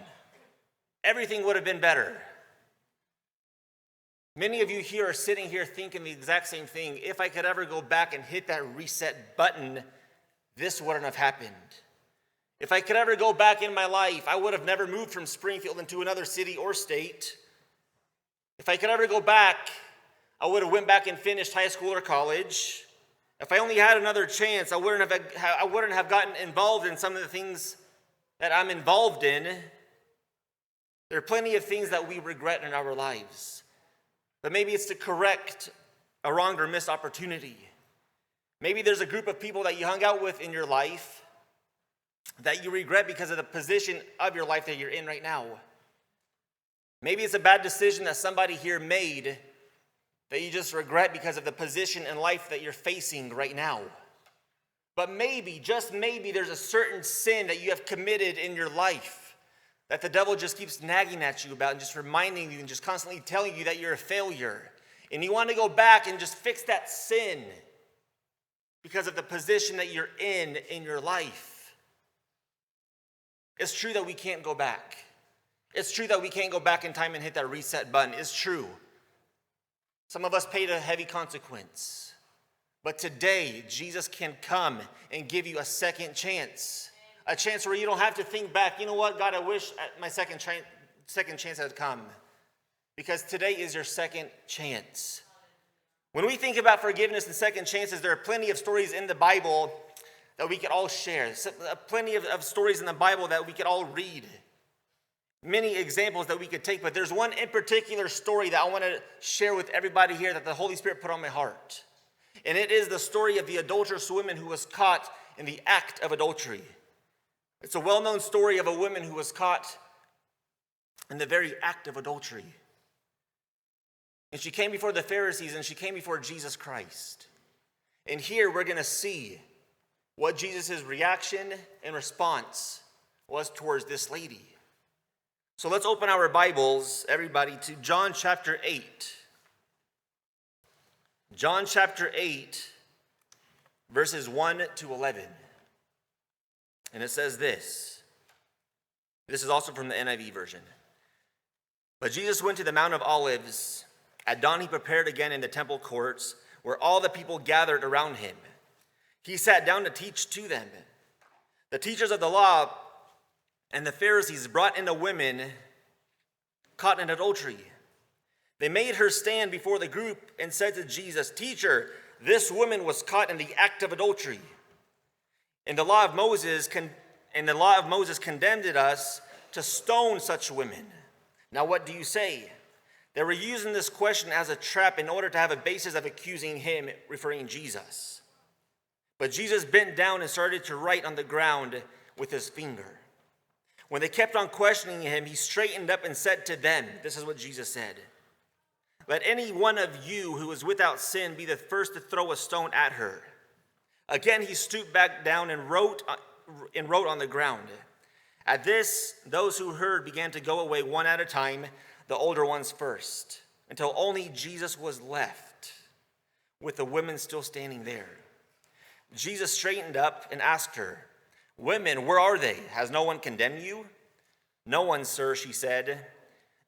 Speaker 6: everything would have been better. Many of you here are sitting here thinking the exact same thing. If I could ever go back and hit that reset button, this wouldn't have happened. If I could ever go back in my life, I would have never moved from Springfield into another city or state. If I could ever go back, I would have went back and finished high school or college. If I only had another chance, I wouldn't have gotten involved in some of the things that I'm involved in. There are plenty of things that we regret in our lives. But maybe it's to correct a wronged or missed opportunity. Maybe there's a group of people that you hung out with in your life that you regret because of the position of your life that you're in right now. Maybe it's a bad decision that somebody here made that you just regret because of the position in life that you're facing right now. But maybe, just maybe, there's a certain sin that you have committed in your life that the devil just keeps nagging at you about and just reminding you and just constantly telling you that you're a failure. And you want to go back and just fix that sin because of the position that you're in your life. It's true that we can't go back. It's true that we can't go back in time and hit that reset button. It's true. Some of us paid a heavy consequence. But today, Jesus can come and give you a second chance. A chance where you don't have to think back, you know what, God, I wish my second chance had come. Because today is your second chance. When we think about forgiveness and second chances, there are plenty of stories in the Bible that we could all share. Plenty of stories in the Bible that we could all read. Many examples that we could take, but there's one in particular story that I want to share with everybody here that the Holy Spirit put on my heart. And it is the story of the adulterous woman who was caught in the act of adultery. It's a well-known story of a woman who was caught in the very act of adultery. And she came before the Pharisees and she came before Jesus Christ. And here we're going to see what Jesus' reaction and response was towards this lady. So let's open our Bibles, everybody, to John chapter 8. John chapter 8, verses 1 to 11. And it says this. This is also from the NIV version. But Jesus went to the Mount of Olives. At dawn he prepared again in the temple courts, where all the people gathered around him. He sat down to teach to them. The teachers of the law and the Pharisees brought in a woman caught in adultery. They made her stand before the group and said to Jesus, "Teacher, this woman was caught in the act of adultery. And the law of Moses condemned us to stone such women. Now what do you say?" They were using this question as a trap in order to have a basis of accusing him, referring Jesus. But Jesus bent down and started to write on the ground with his finger. When they kept on questioning him, he straightened up and said to them, this is what Jesus said, "Let any one of you who is without sin be the first to throw a stone at her." Again, he stooped back down and wrote on the ground. At this, those who heard began to go away one at a time, the older ones first, until only Jesus was left, with the women still standing there. Jesus straightened up and asked her, "Women, where are they? Has no one condemned you?" "No one, sir," she said.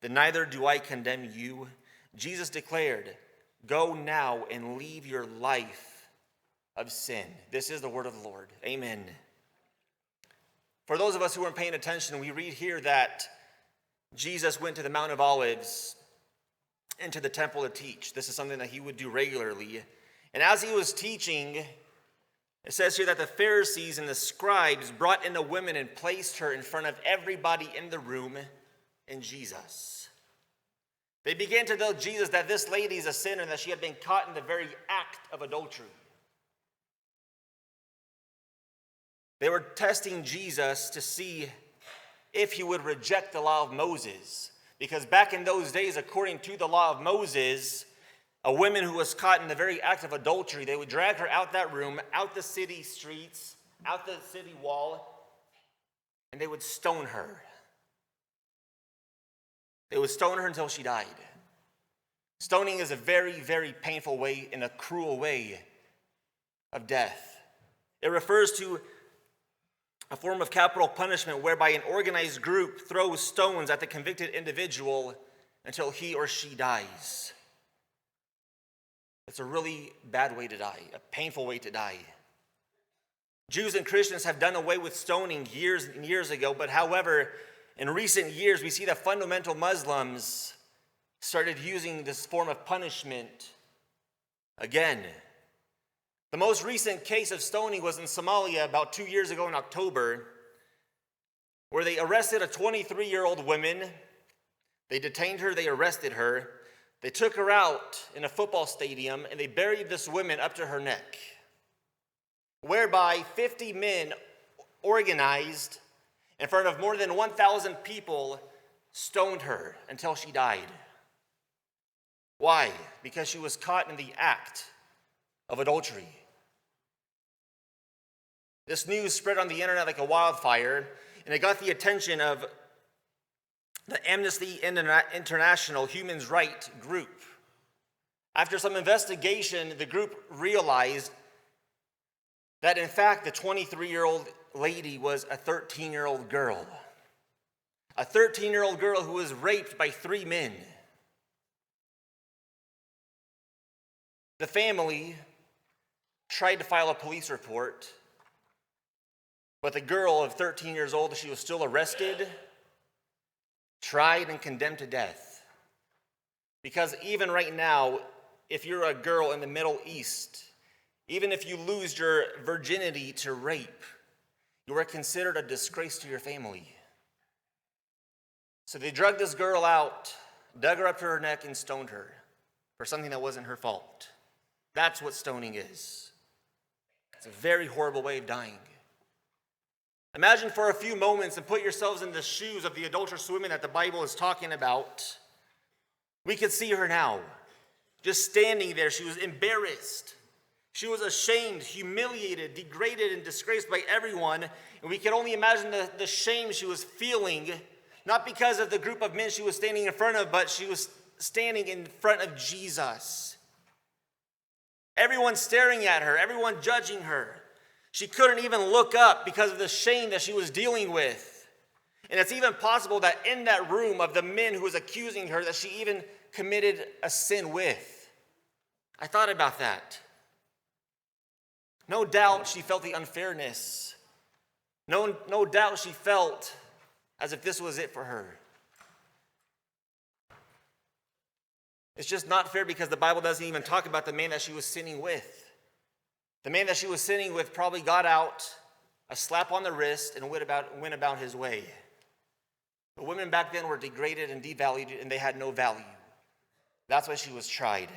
Speaker 6: "Then neither do I condemn you." Jesus declared, "Go now and leave your life of sin." This is the word of the Lord. Amen. For those of us who weren't paying attention, we read here that Jesus went to the Mount of Olives and to the temple to teach. This is something that he would do regularly. And as he was teaching, it says here that the Pharisees and the scribes brought in a woman and placed her in front of everybody in the room and Jesus. They began to tell Jesus that this lady is a sinner and that she had been caught in the very act of adultery. They were testing Jesus to see if he would reject the law of Moses. Because back in those days, according to the law of Moses, a woman who was caught in the very act of adultery, they would drag her out that room, out the city streets, out the city wall, and they would stone her. They would stone her until she died. Stoning is a very, very painful way and a cruel way of death. It refers to a form of capital punishment whereby an organized group throws stones at the convicted individual until he or she dies. It's a really bad way to die, a painful way to die. Jews and Christians have done away with stoning years and years ago, but however, in recent years, we see that fundamental Muslims started using this form of punishment again. The most recent case of stoning was in Somalia about 2 years ago in October, where they arrested a 23-year-old woman. They detained her, they arrested her. They took her out in a football stadium and they buried this woman up to her neck, whereby 50 men organized in front of more than 1,000 people stoned her until she died. Why? Because she was caught in the act of adultery. This news spread on the internet like a wildfire, and it got the attention of the Amnesty International Human Rights Group. After some investigation, the group realized that in fact the 23-year-old lady was a 13-year-old girl. A 13-year-old girl who was raped by 3 men. The family tried to file a police report, but the girl of 13 years old, she was still arrested, tried, and condemned to death. Because even right now, if you're a girl in the Middle East, even if you lose your virginity to rape, you are considered a disgrace to your family. So they dragged this girl out, dug her up to her neck, and stoned her for something that wasn't her fault. That's what stoning is. It's a very horrible way of dying. Imagine for a few moments and put yourselves in the shoes of the adulterous woman that the Bible is talking about. We could see her now, just standing there. She was embarrassed. She was ashamed, humiliated, degraded, and disgraced by everyone. And we can only imagine the shame she was feeling, not because of the group of men she was standing in front of, but she was standing in front of Jesus. Everyone staring at her, everyone judging her. She couldn't even look up because of the shame that she was dealing with. And it's even possible that in that room of the men who was accusing her, that she even committed a sin with. I thought about that. No doubt she felt the unfairness. No doubt she felt as if this was it for her. It's just not fair because the Bible doesn't even talk about the man that she was sinning with. The man that she was sinning with probably got out, a slap on the wrist, and went about his way. The women back then were degraded and devalued, and they had no value. That's why she was tried.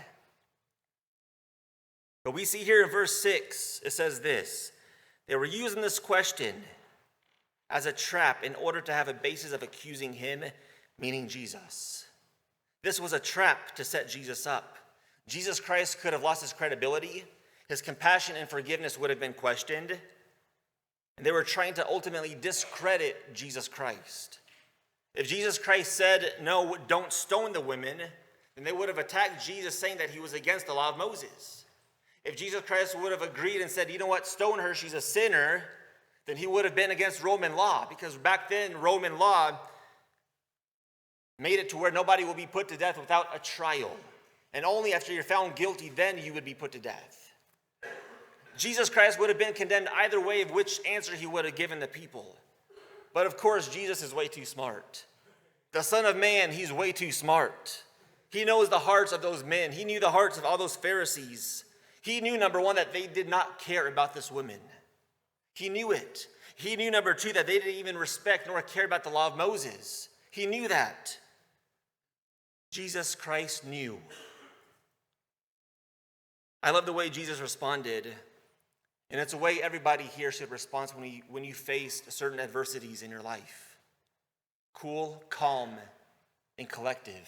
Speaker 6: But we see here in verse 6, it says this. They were using this question as a trap in order to have a basis of accusing him, meaning Jesus. This was a trap to set Jesus up. Jesus Christ could have lost his credibility. His compassion and forgiveness would have been questioned. And they were trying to ultimately discredit Jesus Christ. If Jesus Christ said, no, don't stone the women, then they would have attacked Jesus saying that he was against the law of Moses. If Jesus Christ would have agreed and said, you know what, stone her, she's a sinner, then he would have been against Roman law. Because back then, Roman law made it to where nobody will be put to death without a trial. And only after you're found guilty, then you would be put to death. Jesus Christ would have been condemned either way of which answer he would have given the people. But of course, Jesus is way too smart. The Son of Man, he's way too smart. He knows the hearts of those men. He knew the hearts of all those Pharisees. He knew, number one, that they did not care about this woman. He knew it. He knew, number two, that they didn't even respect nor care about the law of Moses. He knew that. Jesus Christ knew. I love the way Jesus responded. And it's a way everybody here should respond when you face certain adversities in your life. Cool, calm, and collective.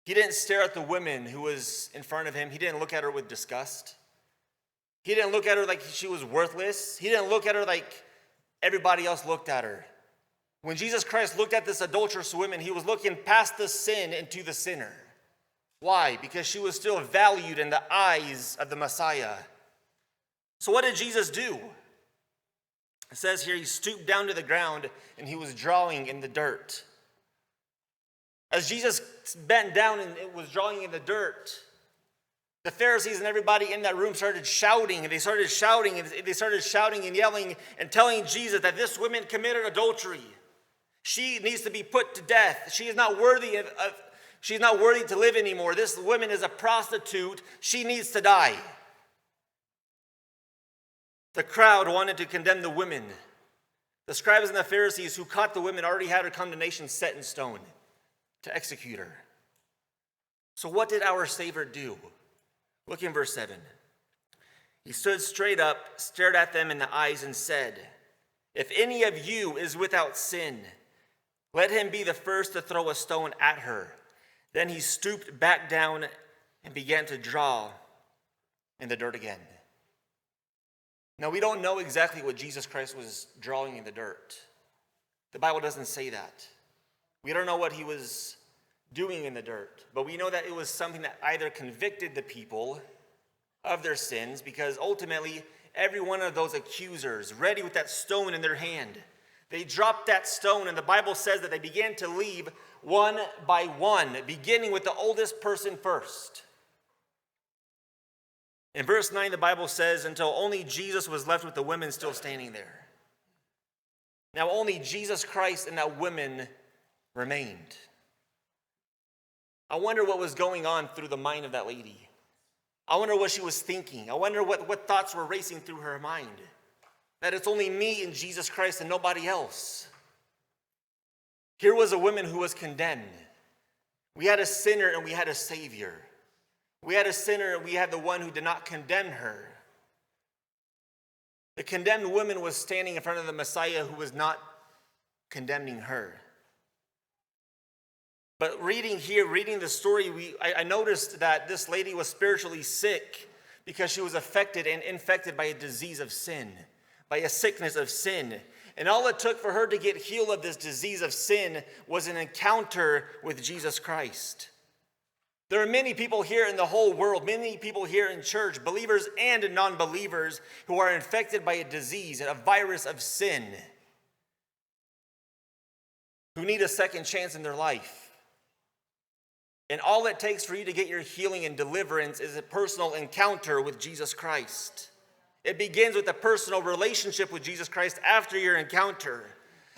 Speaker 6: He didn't stare at the woman who was in front of him. He didn't look at her with disgust. He didn't look at her like she was worthless. He didn't look at her like everybody else looked at her. When Jesus Christ looked at this adulterous woman, he was looking past the sin into the sinner. Why? Because she was still valued in the eyes of the Messiah. So what did Jesus do? It says here he stooped down to the ground and he was drawing in the dirt. As Jesus bent down and was drawing in the dirt, the Pharisees and everybody in that room started shouting, and they started shouting and yelling and telling Jesus that this woman committed adultery. She needs to be put to death. She is not worthy she's not worthy to live anymore. This woman is a prostitute. She needs to die. The crowd wanted to condemn the women. The scribes and the Pharisees who caught the women already had her condemnation set in stone to execute her. So what did our Savior do? Look in verse 7. He stood straight up, stared at them in the eyes, and said, "If any of you is without sin, let him be the first to throw a stone at her." Then he stooped back down and began to draw in the dirt again. Now, we don't know exactly what Jesus Christ was drawing in the dirt. The Bible doesn't say that. We don't know what he was doing in the dirt, but we know that it was something that either convicted the people of their sins, because ultimately every one of those accusers, ready with that stone in their hand, they dropped that stone, and the Bible says that they began to leave one by one, beginning with the oldest person first. In verse 9, the Bible says, until only Jesus was left with the women still standing there. Now only Jesus Christ and that woman remained. I wonder what was going on through the mind of that lady. I wonder what she was thinking. I wonder what thoughts were racing through her mind. That it's only me and Jesus Christ and nobody else. Here was a woman who was condemned. We had a sinner and we had a Savior. We had a sinner and we had the one who did not condemn her. The condemned woman was standing in front of the Messiah who was not condemning her. But reading the story, I noticed that this lady was spiritually sick because she was affected and infected by a disease of sin, by a sickness of sin. And all it took for her to get healed of this disease of sin was an encounter with Jesus Christ. There are many people here in the whole world, many people here in church, believers and non-believers, who are infected by a disease, a virus of sin, who need a second chance in their life. And all it takes for you to get your healing and deliverance is a personal encounter with Jesus Christ. It begins with a personal relationship with Jesus Christ after your encounter.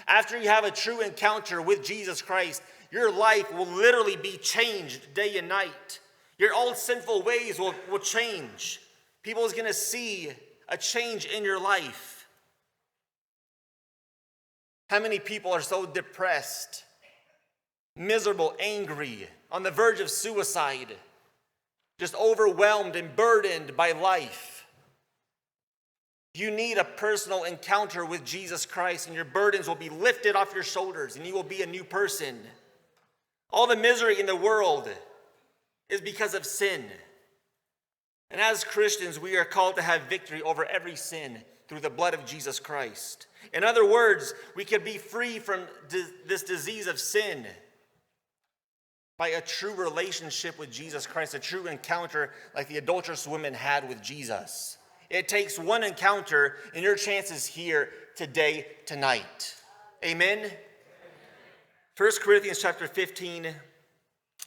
Speaker 6: After you have a true encounter with Jesus Christ, your life will literally be changed day and night. Your old sinful ways will change. People is going to see a change in your life. How many people are so depressed, miserable, angry, on the verge of suicide, just overwhelmed and burdened by life? You need a personal encounter with Jesus Christ, and your burdens will be lifted off your shoulders, and you will be a new person. All the misery in the world is because of sin. And as Christians, we are called to have victory over every sin through the blood of Jesus Christ. In other words, we can be free from this disease of sin by a true relationship with Jesus Christ, a true encounter like the adulterous woman had with Jesus. It takes one encounter, and your chance is here today, tonight. Amen? 1 Corinthians chapter 15,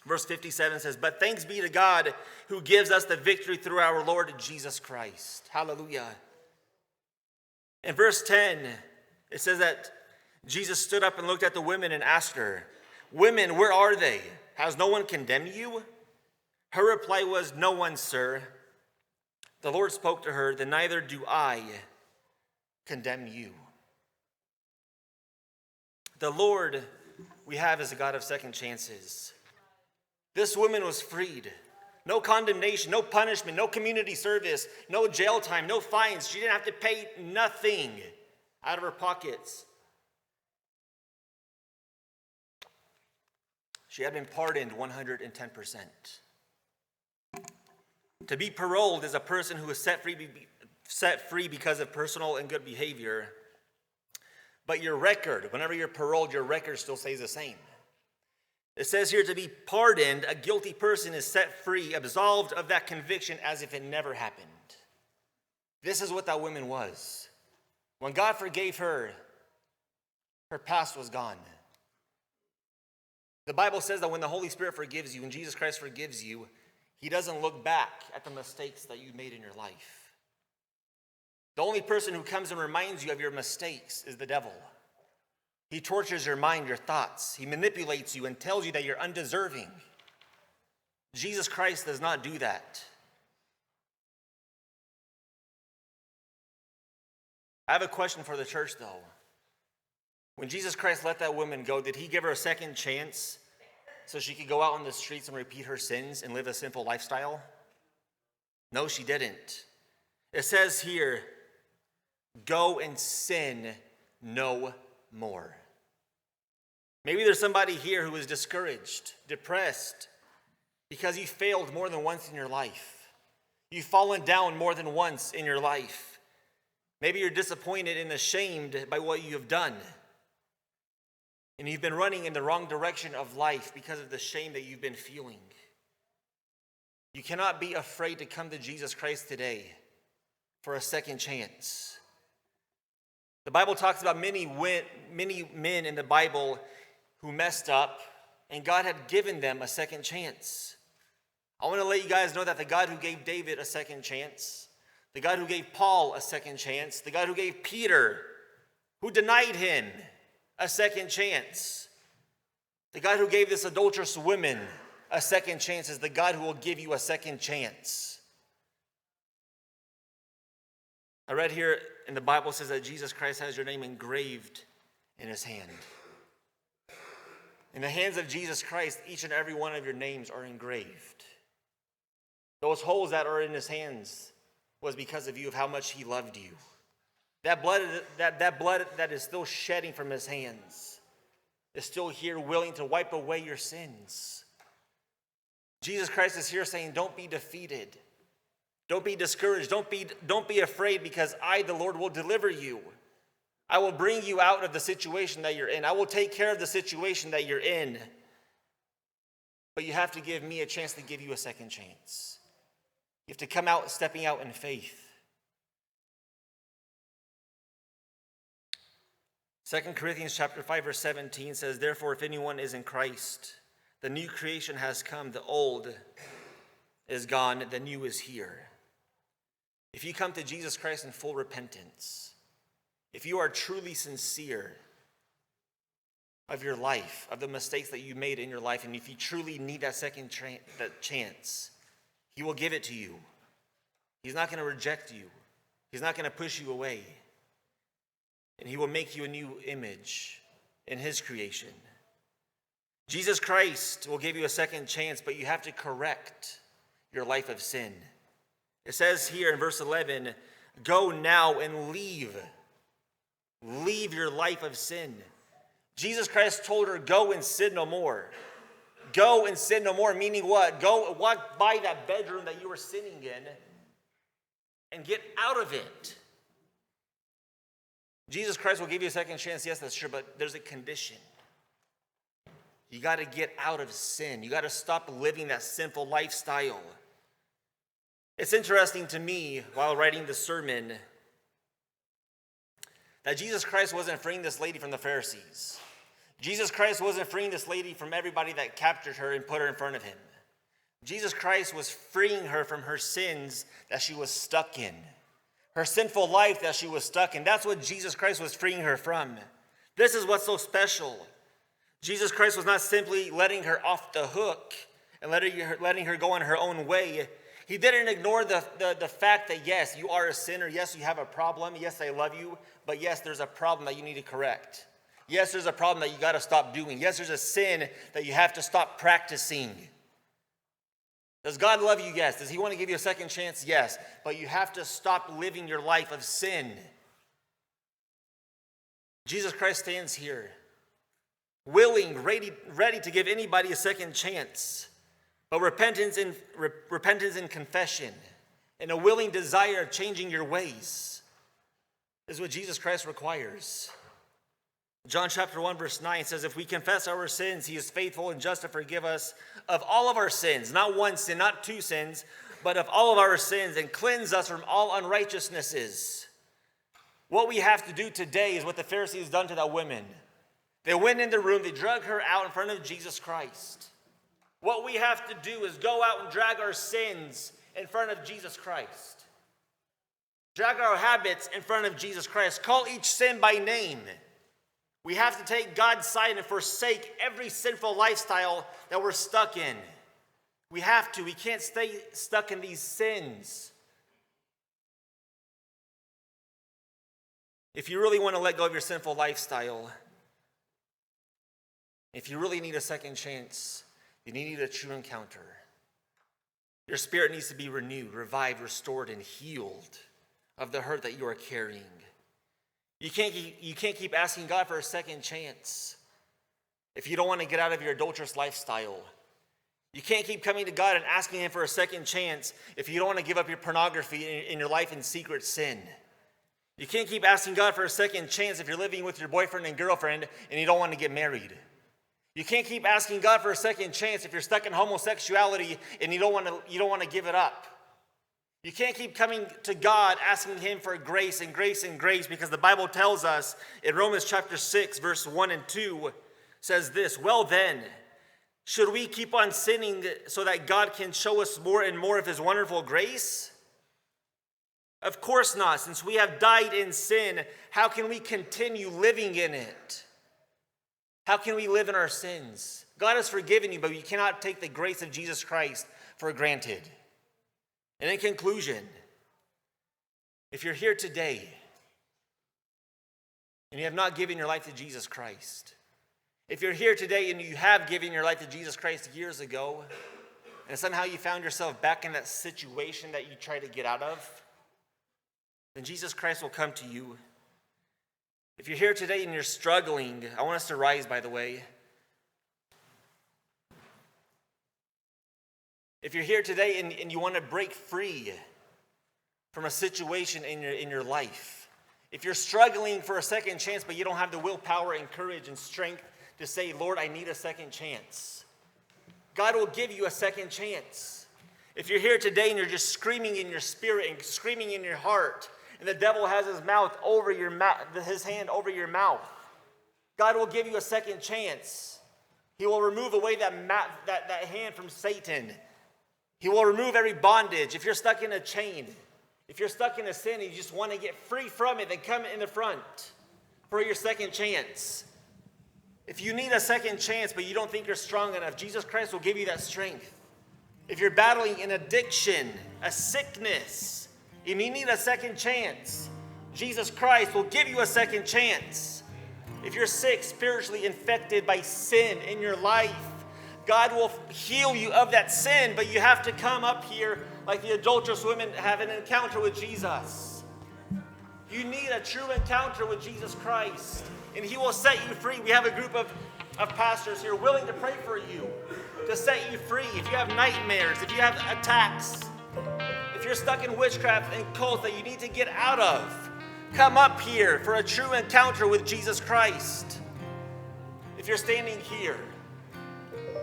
Speaker 6: verse 57 says, "But thanks be to God who gives us the victory through our Lord Jesus Christ." Hallelujah. In verse 10, it says that Jesus stood up and looked at the women and asked her, "Women, where are they? Has no one condemned you?" Her reply was, "No one, sir." The Lord spoke to her, "Then neither do I condemn you." The Lord we have is a God of second chances. This woman was freed. No condemnation, no punishment, no community service, no jail time, no fines. She didn't have to pay nothing out of her pockets. She had been pardoned 110%. To be paroled is a person who is set free because of personal and good behavior. But your record, whenever you're paroled, your record still stays the same. It says here to be pardoned, a guilty person is set free, absolved of that conviction as if it never happened. This is what that woman was. When God forgave her, her past was gone. The Bible says that when the Holy Spirit forgives you, when Jesus Christ forgives you, He doesn't look back at the mistakes that you made in your life. The only person who comes and reminds you of your mistakes is the devil. He tortures your mind, your thoughts. He manipulates you and tells you that you're undeserving. Jesus Christ does not do that. I have a question for the church, though. When Jesus Christ let that woman go, did He give her a second chance so she could go out on the streets and repeat her sins and live a sinful lifestyle? No, she didn't. It says here, "Go and sin no more." Maybe there's somebody here who is discouraged, depressed, because you failed more than once in your life. You've fallen down more than once in your life. Maybe you're disappointed and ashamed by what you have done. And you've been running in the wrong direction of life because of the shame that you've been feeling. You cannot be afraid to come to Jesus Christ today for a second chance. The Bible talks about many men in the Bible who messed up, and God had given them a second chance. I want to let you guys know that the God who gave David a second chance, the God who gave Paul a second chance, the God who gave Peter, who denied him, a second chance, the God who gave this adulterous woman a second chance is the God who will give you a second chance. I read here in the Bible says that Jesus Christ has your name engraved in His hand. In the hands of Jesus Christ, each and every one of your names are engraved. Those holes that are in His hands was because of you, of how much He loved you. That blood that is still shedding from His hands is still here willing to wipe away your sins. Jesus Christ is here saying, don't be defeated. Don't be discouraged. Don't be afraid, because I, the Lord, will deliver you. I will bring you out of the situation that you're in. I will take care of the situation that you're in. But you have to give me a chance to give you a second chance. You have to come out stepping out in faith. 2 Corinthians chapter 5, verse 17 says, "Therefore, if anyone is in Christ, the new creation has come, the old is gone, the new is here." If you come to Jesus Christ in full repentance, if you are truly sincere of your life, of the mistakes that you made in your life, and if you truly need that second chance, He will give it to you. He's not going to reject you. He's not going to push you away. and he will make you a new image in his creation. Jesus Christ will give you a second chance, but you have to correct your life of sin. It says here in verse 11, go now and leave. Leave your life of sin. Jesus Christ told her, go and sin no more. Go and sin no more, meaning what? Go walk by that bedroom that you were sinning in and get out of it. Jesus Christ will give you a second chance. Yes, that's true, but there's a condition. You got to get out of sin. You got to stop living that sinful lifestyle. It's interesting to me, while writing the sermon, that Jesus Christ wasn't freeing this lady from the Pharisees. Jesus Christ wasn't freeing this lady from everybody that captured her and put her in front of him. Jesus Christ was freeing her from her sins that she was stuck in. Her sinful life that she was stuck in. That's what Jesus Christ was freeing her from. This is what's so special. Jesus Christ was not simply letting her off the hook and letting her go on her own way. He didn't ignore the fact that, yes, you are a sinner. Yes, you have a problem. Yes, I love you. But yes, there's a problem that you need to correct. Yes, there's a problem that you got to stop doing. Yes, there's a sin that you have to stop practicing. Does God love you? Yes. Does he want to give you a second chance? Yes. But you have to stop living your life of sin. Jesus Christ stands here, willing, ready to give anybody a second chance. But repentance and confession and a willing desire of changing your ways is what Jesus Christ requires. John chapter 1 verse 9 says, if we confess our sins, he is faithful and just to forgive us of all of our sins, not one sin, not two sins, but of all of our sins, and cleanse us from all unrighteousnesses. What we have to do today is what the Pharisees done to that woman. They went in the room, they drug her out in front of Jesus Christ. What we have to do is go out and drag our sins in front of Jesus Christ. Drag our habits in front of Jesus Christ. Call each sin by name. We have to take God's side and forsake every sinful lifestyle that we're stuck in. We have to. We can't stay stuck in these sins. If you really want to let go of your sinful lifestyle, if you really need a second chance, you need a true encounter. Your spirit needs to be renewed, revived, restored, and healed of the hurt that you are carrying. You can't keep asking God for a second chance if you don't want to get out of your adulterous lifestyle. You can't keep coming to God and asking him for a second chance if you don't want to give up your pornography in your life in secret sin. You can't keep asking God for a second chance if you're living with your boyfriend and girlfriend and you don't want to get married. You can't keep asking God for a second chance if you're stuck in homosexuality and you don't want to give it up. You can't keep coming to God asking him for grace and grace and grace, because the Bible tells us in Romans chapter 6, verse 1 and 2 says this, well then, should we keep on sinning so that God can show us more and more of his wonderful grace? Of course not. Since we have died in sin, how can we continue living in it? How can we live in our sins? God has forgiven you, but you cannot take the grace of Jesus Christ for granted. And in conclusion, if you're here today and you have not given your life to Jesus Christ, if you're here today and you have given your life to Jesus Christ years ago, and somehow you found yourself back in that situation that you tried to get out of, then Jesus Christ will come to you. If you're here today and you're struggling, I want us to rise, by the way. If you're here today and you want to break free from a situation in your life, if you're struggling for a second chance but you don't have the willpower and courage and strength to say, Lord, I need a second chance, God will give you a second chance. If you're here today and you're just screaming in your spirit and screaming in your heart, and the devil has his mouth over your mouth, his hand over your mouth, God will give you a second chance. He will remove away that hand from Satan. He will remove every bondage. If you're stuck in a chain, if you're stuck in a sin and you just want to get free from it, then come in the front for your second chance. If you need a second chance but you don't think you're strong enough, Jesus Christ will give you that strength. If you're battling an addiction, a sickness, and you need a second chance, Jesus Christ will give you a second chance. If you're sick, spiritually infected by sin in your life, God will heal you of that sin, but you have to come up here like the adulterous women have an encounter with Jesus. You need a true encounter with Jesus Christ, and He will set you free. We have a group of pastors here willing to pray for you, to set you free. If you have nightmares, if you have attacks, if you're stuck in witchcraft and cults that you need to get out of, come up here for a true encounter with Jesus Christ. If you're standing here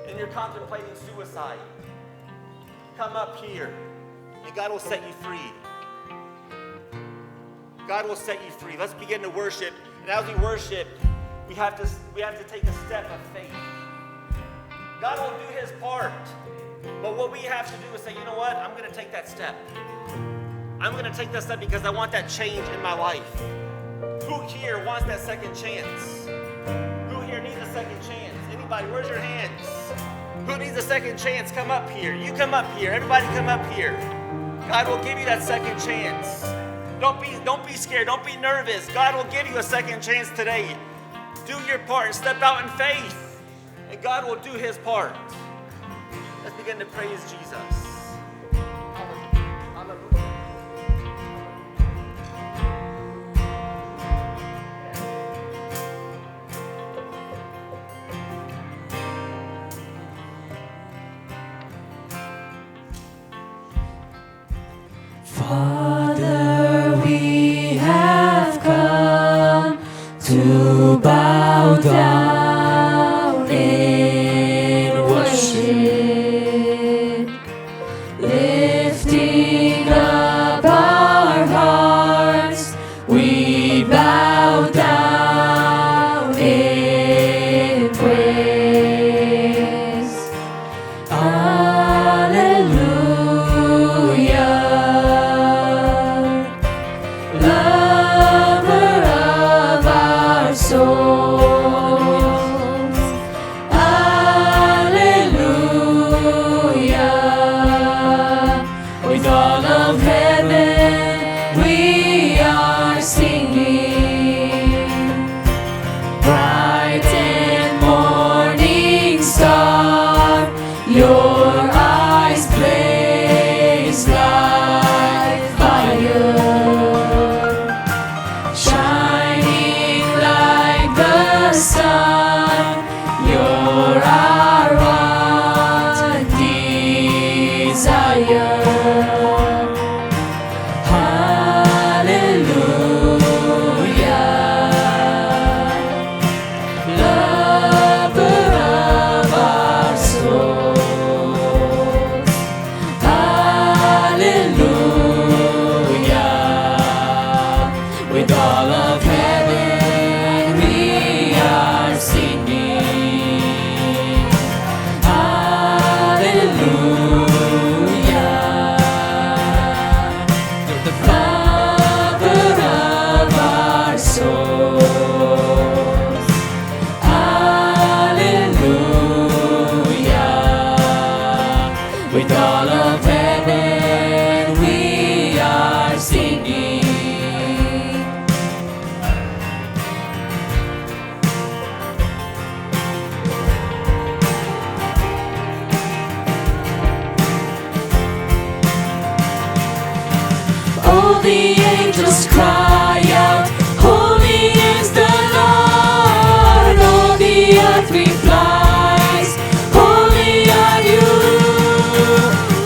Speaker 6: and you're contemplating suicide, come up here and God will set you free. God will set you free. Let's begin to worship. And as we worship, we have to take a step of faith. God will do His part. But what we have to do is say, you know what? I'm going to take that step. I'm going to take that step because I want that change in my life. Who here wants that second chance? Who here needs a second chance? Anybody? Where's your hands? Who needs a second chance? Come up here. You come up here. Everybody come up here. God will give you that second chance. Don't be scared. Don't be nervous. God will give you a second chance today. Do your part and step out in faith. And God will do His part. Let's begin to praise Jesus.
Speaker 2: Father, we have come to bow down in worship, lifting up our hearts, we bow down in praise. Hallelujah. Souls. Hallelujah. With all of heaven we are singing. Bright and morning star, your eyes blaze like fire. Son, you're our one desire. Hallelujah. Lover of our souls. Hallelujah. With all of heaven singing, hallelujah. You're the lover of our souls, hallelujah. With all of heaven we are singing. All the angels cry out, holy is the Lord. All the earth replies, holy are you.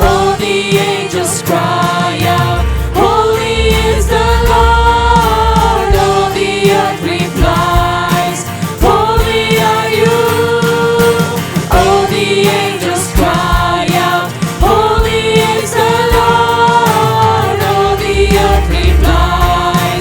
Speaker 2: All the angels cry out, holy is the Lord. All the earth replies, holy are you. All the angels cry out, holy is the Lord. All the earth replies,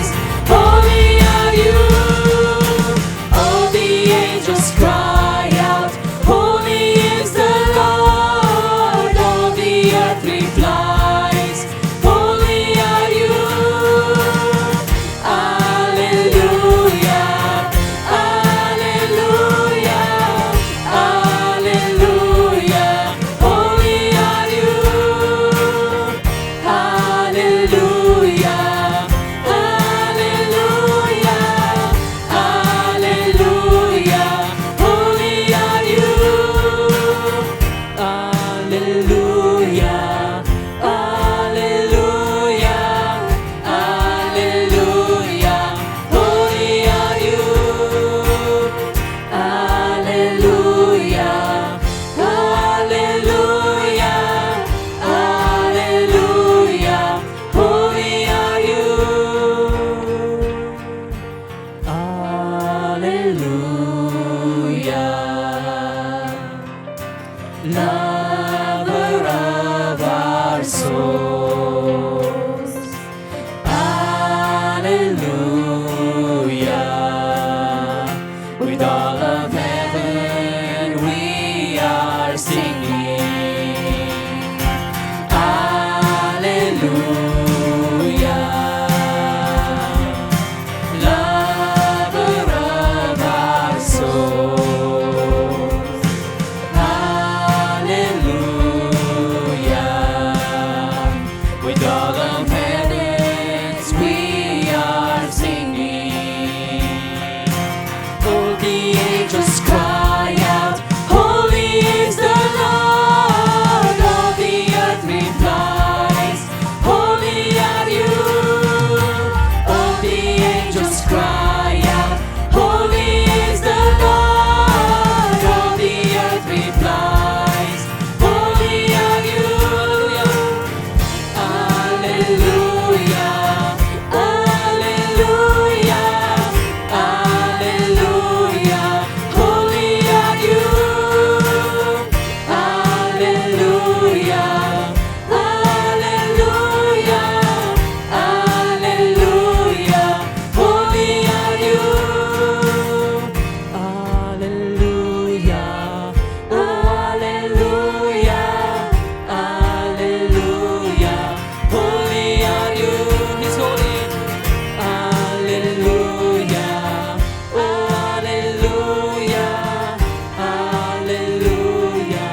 Speaker 2: Lover of our souls. Hallelujah. With all of heaven we are singing. Hallelujah. Lover of our souls. Hallelujah. With all of heavens we are singing. All the angels cry out, holy is the Lord. All the earth replies, holy are you. All the angels cry out, holy is the Lord. All the earth replies, holy are you. Hallelujah, hallelujah, hallelujah, holy are you. Hallelujah, hallelujah, hallelujah, holy are you. Hallelujah, hallelujah, hallelujah, holy are you. He's holy. Hallelujah, hallelujah, hallelujah,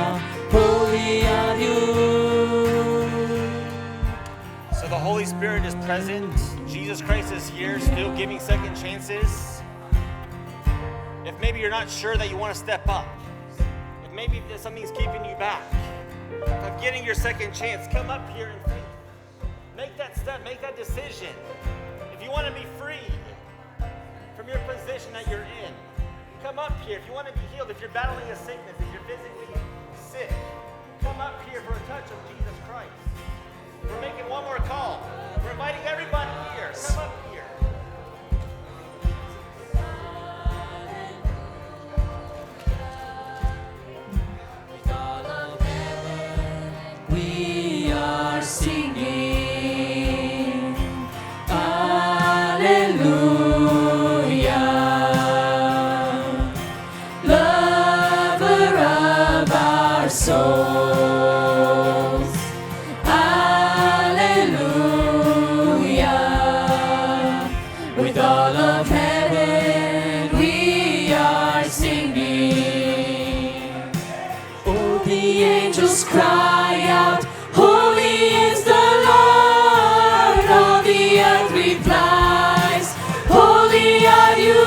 Speaker 2: holy are you.
Speaker 6: So the Holy Spirit is present. Jesus Christ is here, still giving second chances. If maybe you're not sure that you want to step up, if maybe something's keeping you back of getting your second chance, come up here and faith. Make that step, make that decision. If you want to be free from your position that you're in, come up here. If you want to be healed, if you're battling a sickness, if you're physically sick, come up here for a touch of Jesus Christ. We're making one more call. We're inviting everybody here. Come up here.
Speaker 2: We are singing. Hallelujah. Lover of our souls. Hallelujah. With all of heaven we are singing. Oh, the angels cry out, holy is the Lord. All the earth replies, holy are you.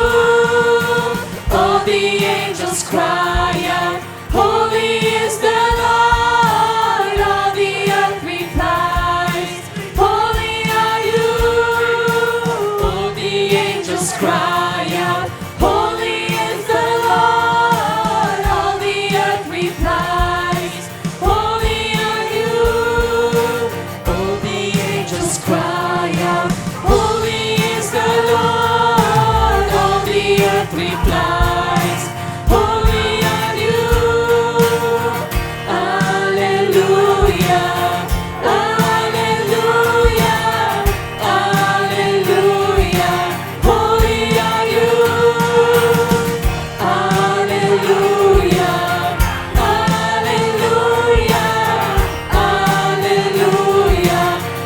Speaker 2: All the angels cry out, holy is the Lord. All the earth replies, holy are you. All the angels cry out, holy is the Lord. All the earth replies, holy are you. All the angels cry out, holy is the Lord. All the earth replies, holy are you. Hallelujah, hallelujah, hallelujah, holy are you. Hallelujah, hallelujah, hallelujah,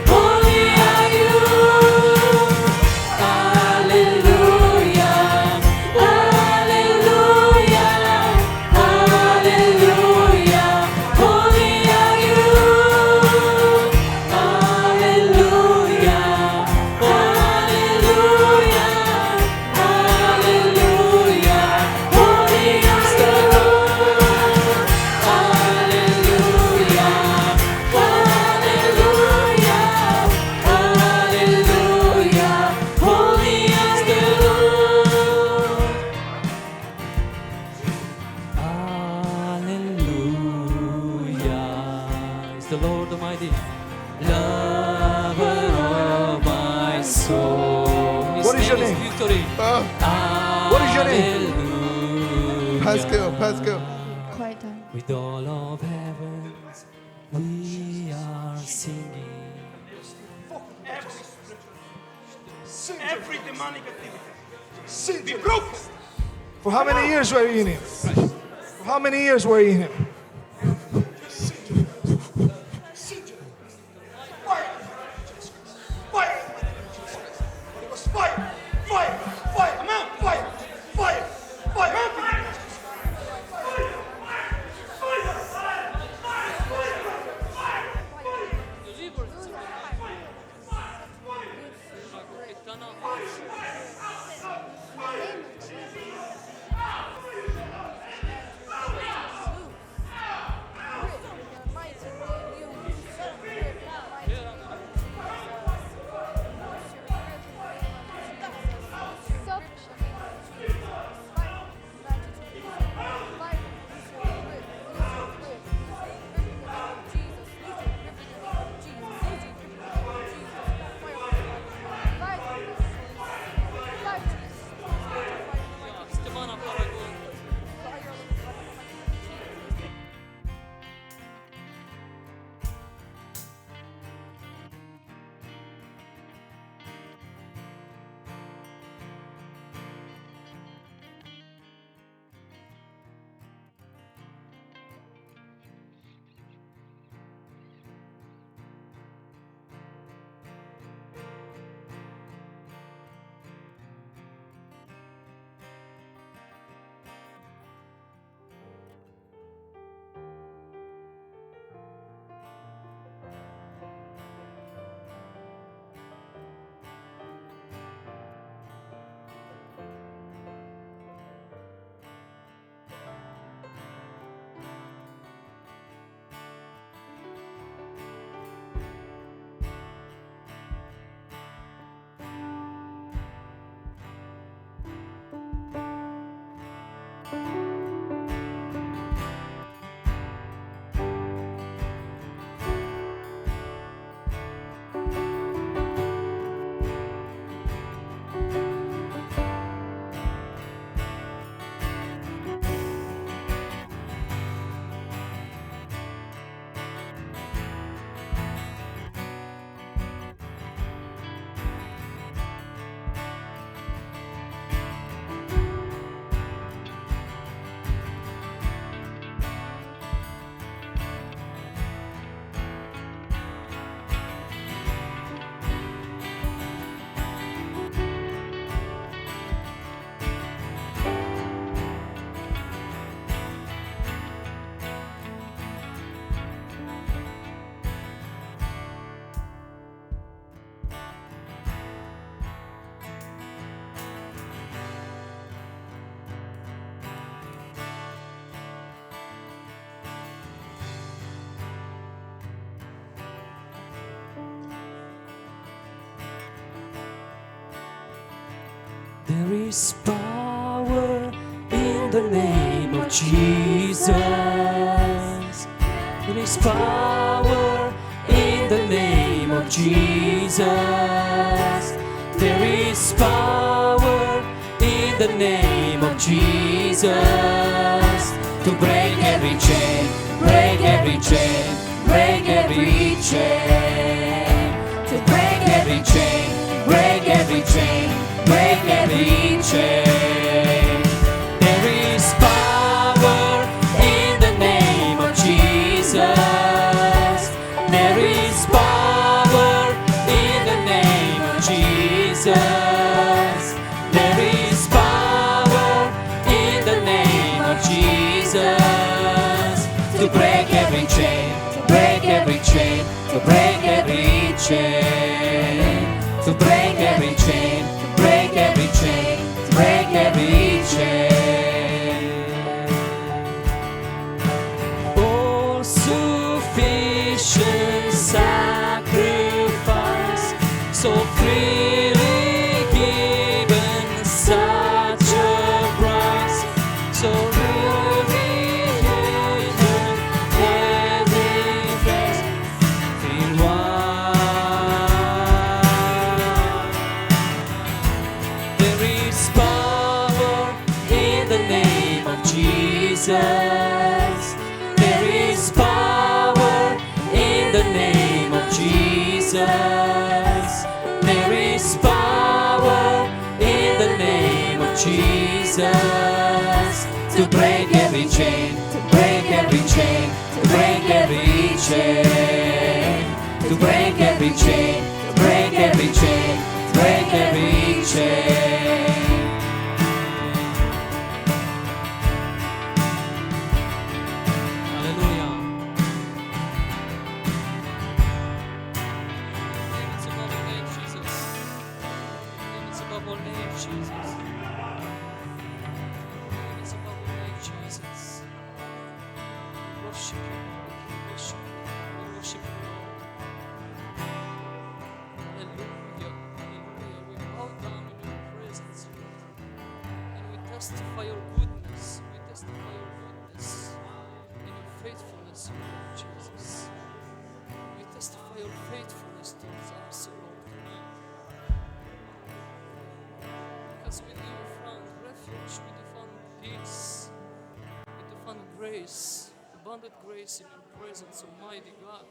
Speaker 2: holy are you. Hallelujah, hallelujah, hallelujah, holy are you. Hallelujah, hallelujah, hallelujah, holy is the Lord. Hallelujah, hallelujah, hallelujah, holy is the Lord. Hallelujah is the Lord Almighty, lover of my soul. His
Speaker 7: What is your
Speaker 2: name
Speaker 7: name?
Speaker 2: Victory.
Speaker 7: What is your your name?
Speaker 1: Hallelujah.
Speaker 7: Pascal, Pascal.
Speaker 5: Quiet time.
Speaker 1: With all of heavens, we are singing.
Speaker 8: Every demonic activity.
Speaker 7: Sing
Speaker 8: Be
Speaker 7: to him.
Speaker 8: broken.
Speaker 7: For how many years were you in him? For how many years were you in him?
Speaker 8: Fire. Fire. Holy Ghost, fire. Fire. Fire. Come out. Fire. Fire. Fire.
Speaker 2: There is power in the name of Jesus. There is power in the name of Jesus. There is power in the name of Jesus to break every chain, break every chain, break every chain, to break every chain, break every chain, break every chain. There is power in the name of Jesus. There is power in the name of Jesus. There is power in the name of Jesus to break every chain, to break every chain, to break every chain, to break every chain, to break every chain, to break every chain. All sufficient sacrifice, so freely given, such a price, so really hidden, every face, feel wide. Jesus. There is power in the name of Jesus. There is power in the name of Jesus. To break every chain, to break every chain, to break every chain. To break every chain, to break every chain, to break every chain.
Speaker 1: Hallelujah. It's above all name, Jesus. It's above all name, Jesus. It's above all name, Jesus. Worship you, Lord. Worship you. We worship you, Lord. Hallelujah. Hallelujah. We bow down in your presence, Lord. And we testify your goodness. We testify your goodness and your faithfulness, Lord Jesus. We testify your faithfulness towards us, Lord. Because with you we found refuge, with you found peace, with you found grace, abundant grace in your presence, Almighty God.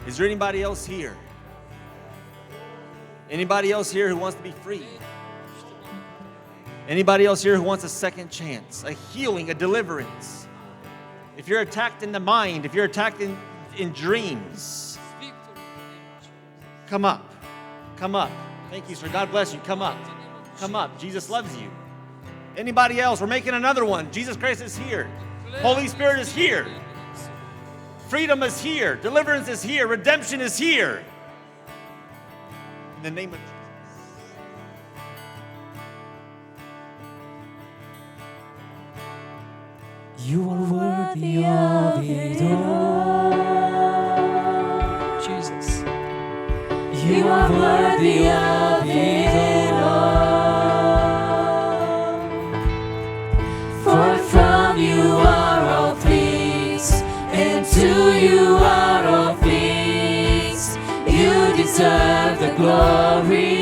Speaker 6: Is there anybody else here? Anybody else here who wants to be free? Anybody else here who wants a second chance, a healing, a deliverance? If you're attacked in the mind, if you're attacked in dreams, come up. Come up. Thank you, sir. God bless you. Come up. Come up. Jesus loves you. Anybody else? We're making another one. Jesus Christ is here. Holy Spirit is here. Freedom is here. Deliverance is here. Redemption is here. In the name of Jesus.
Speaker 2: You are worthy of it all.
Speaker 1: Jesus.
Speaker 2: You are worthy of it all. For from you are all things, and to you are all things. You deserve the glory.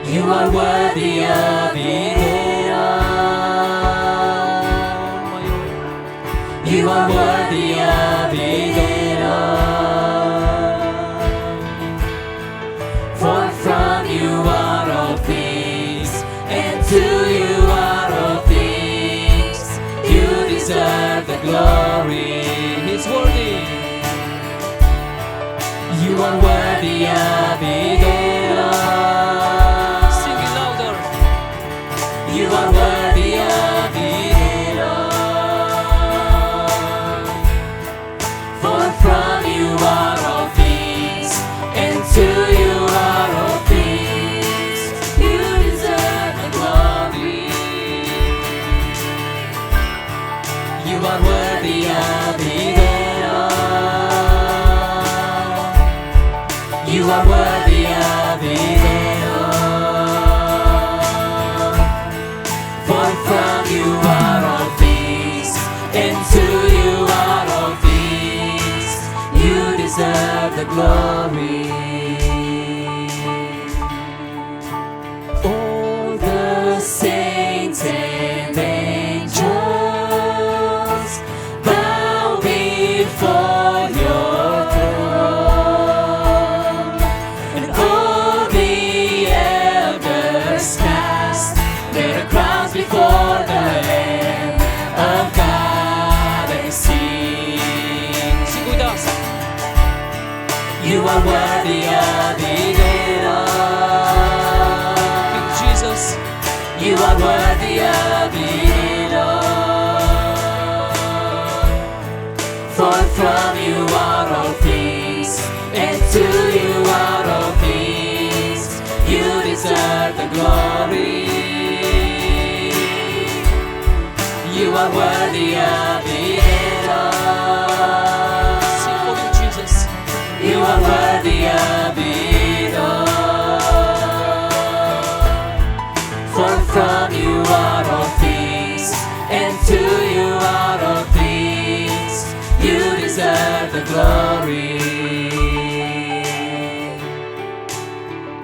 Speaker 2: You are worthy of it all. You are worthy of it all. For from you are all things, and to you are all things. You deserve the glory.
Speaker 1: He's worthy.
Speaker 2: You are worthy of it all.
Speaker 1: Sing it louder.
Speaker 2: You are worthy of it all. For from you are all things, and to you are all things. You deserve the glory. You are worthy of it all. You are worthy of it all. For from you are all things, and to you are all things. You deserve the glory. All the saints and angels bow before your throne, and all the elders cast their crowns before the Lamb of God and sing.
Speaker 1: Sing with us.
Speaker 2: You are worthy of it all.
Speaker 1: King Jesus.
Speaker 2: You are worthy of it all. For from you are all things, and to you out of things you deserve the glory. You are worthy of it all.
Speaker 1: Sing for you, Jesus.
Speaker 2: You are worthy of it all. For from you are all things, and to you are all things. You deserve the glory.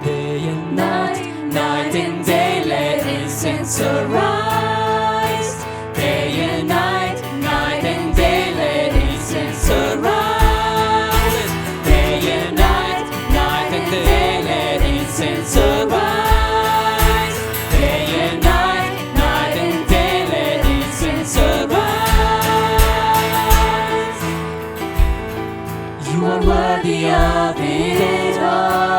Speaker 2: Day and night, night and day, let incense arise. Day and night, night and day, let incense arise. Day and night, night and day, let incense arise. Day and night, night and day, let incense arise. You are worthy of it all.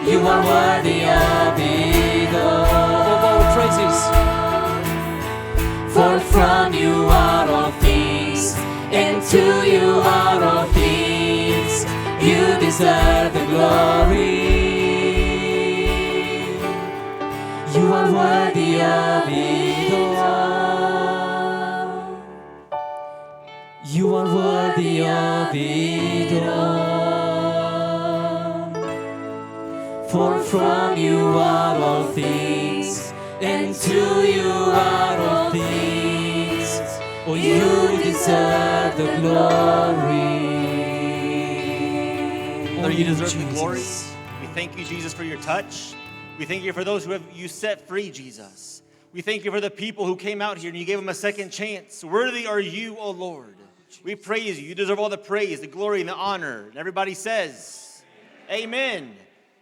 Speaker 2: You are worthy of it all.
Speaker 1: Of our praises.
Speaker 2: For from you are all things, and to you are all things. You deserve the glory. You are worthy of it all. You are worthy of it all. For from you are all things, and to you are all things. For you deserve the glory.
Speaker 6: Lord, you deserve the glory. We thank you, Jesus, for your touch. We thank you for those who have you set free, Jesus. We thank you for the people who came out here and you gave them a second chance. Worthy are you, O Lord. We praise you. You deserve all the praise, the glory, and the honor. And everybody says, Amen.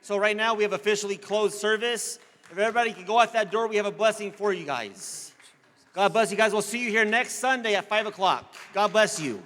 Speaker 6: So right now we have officially closed service. If everybody can go out that door, we have a blessing for you guys. God bless you guys. We'll see you here next Sunday at 5 o'clock. God bless you.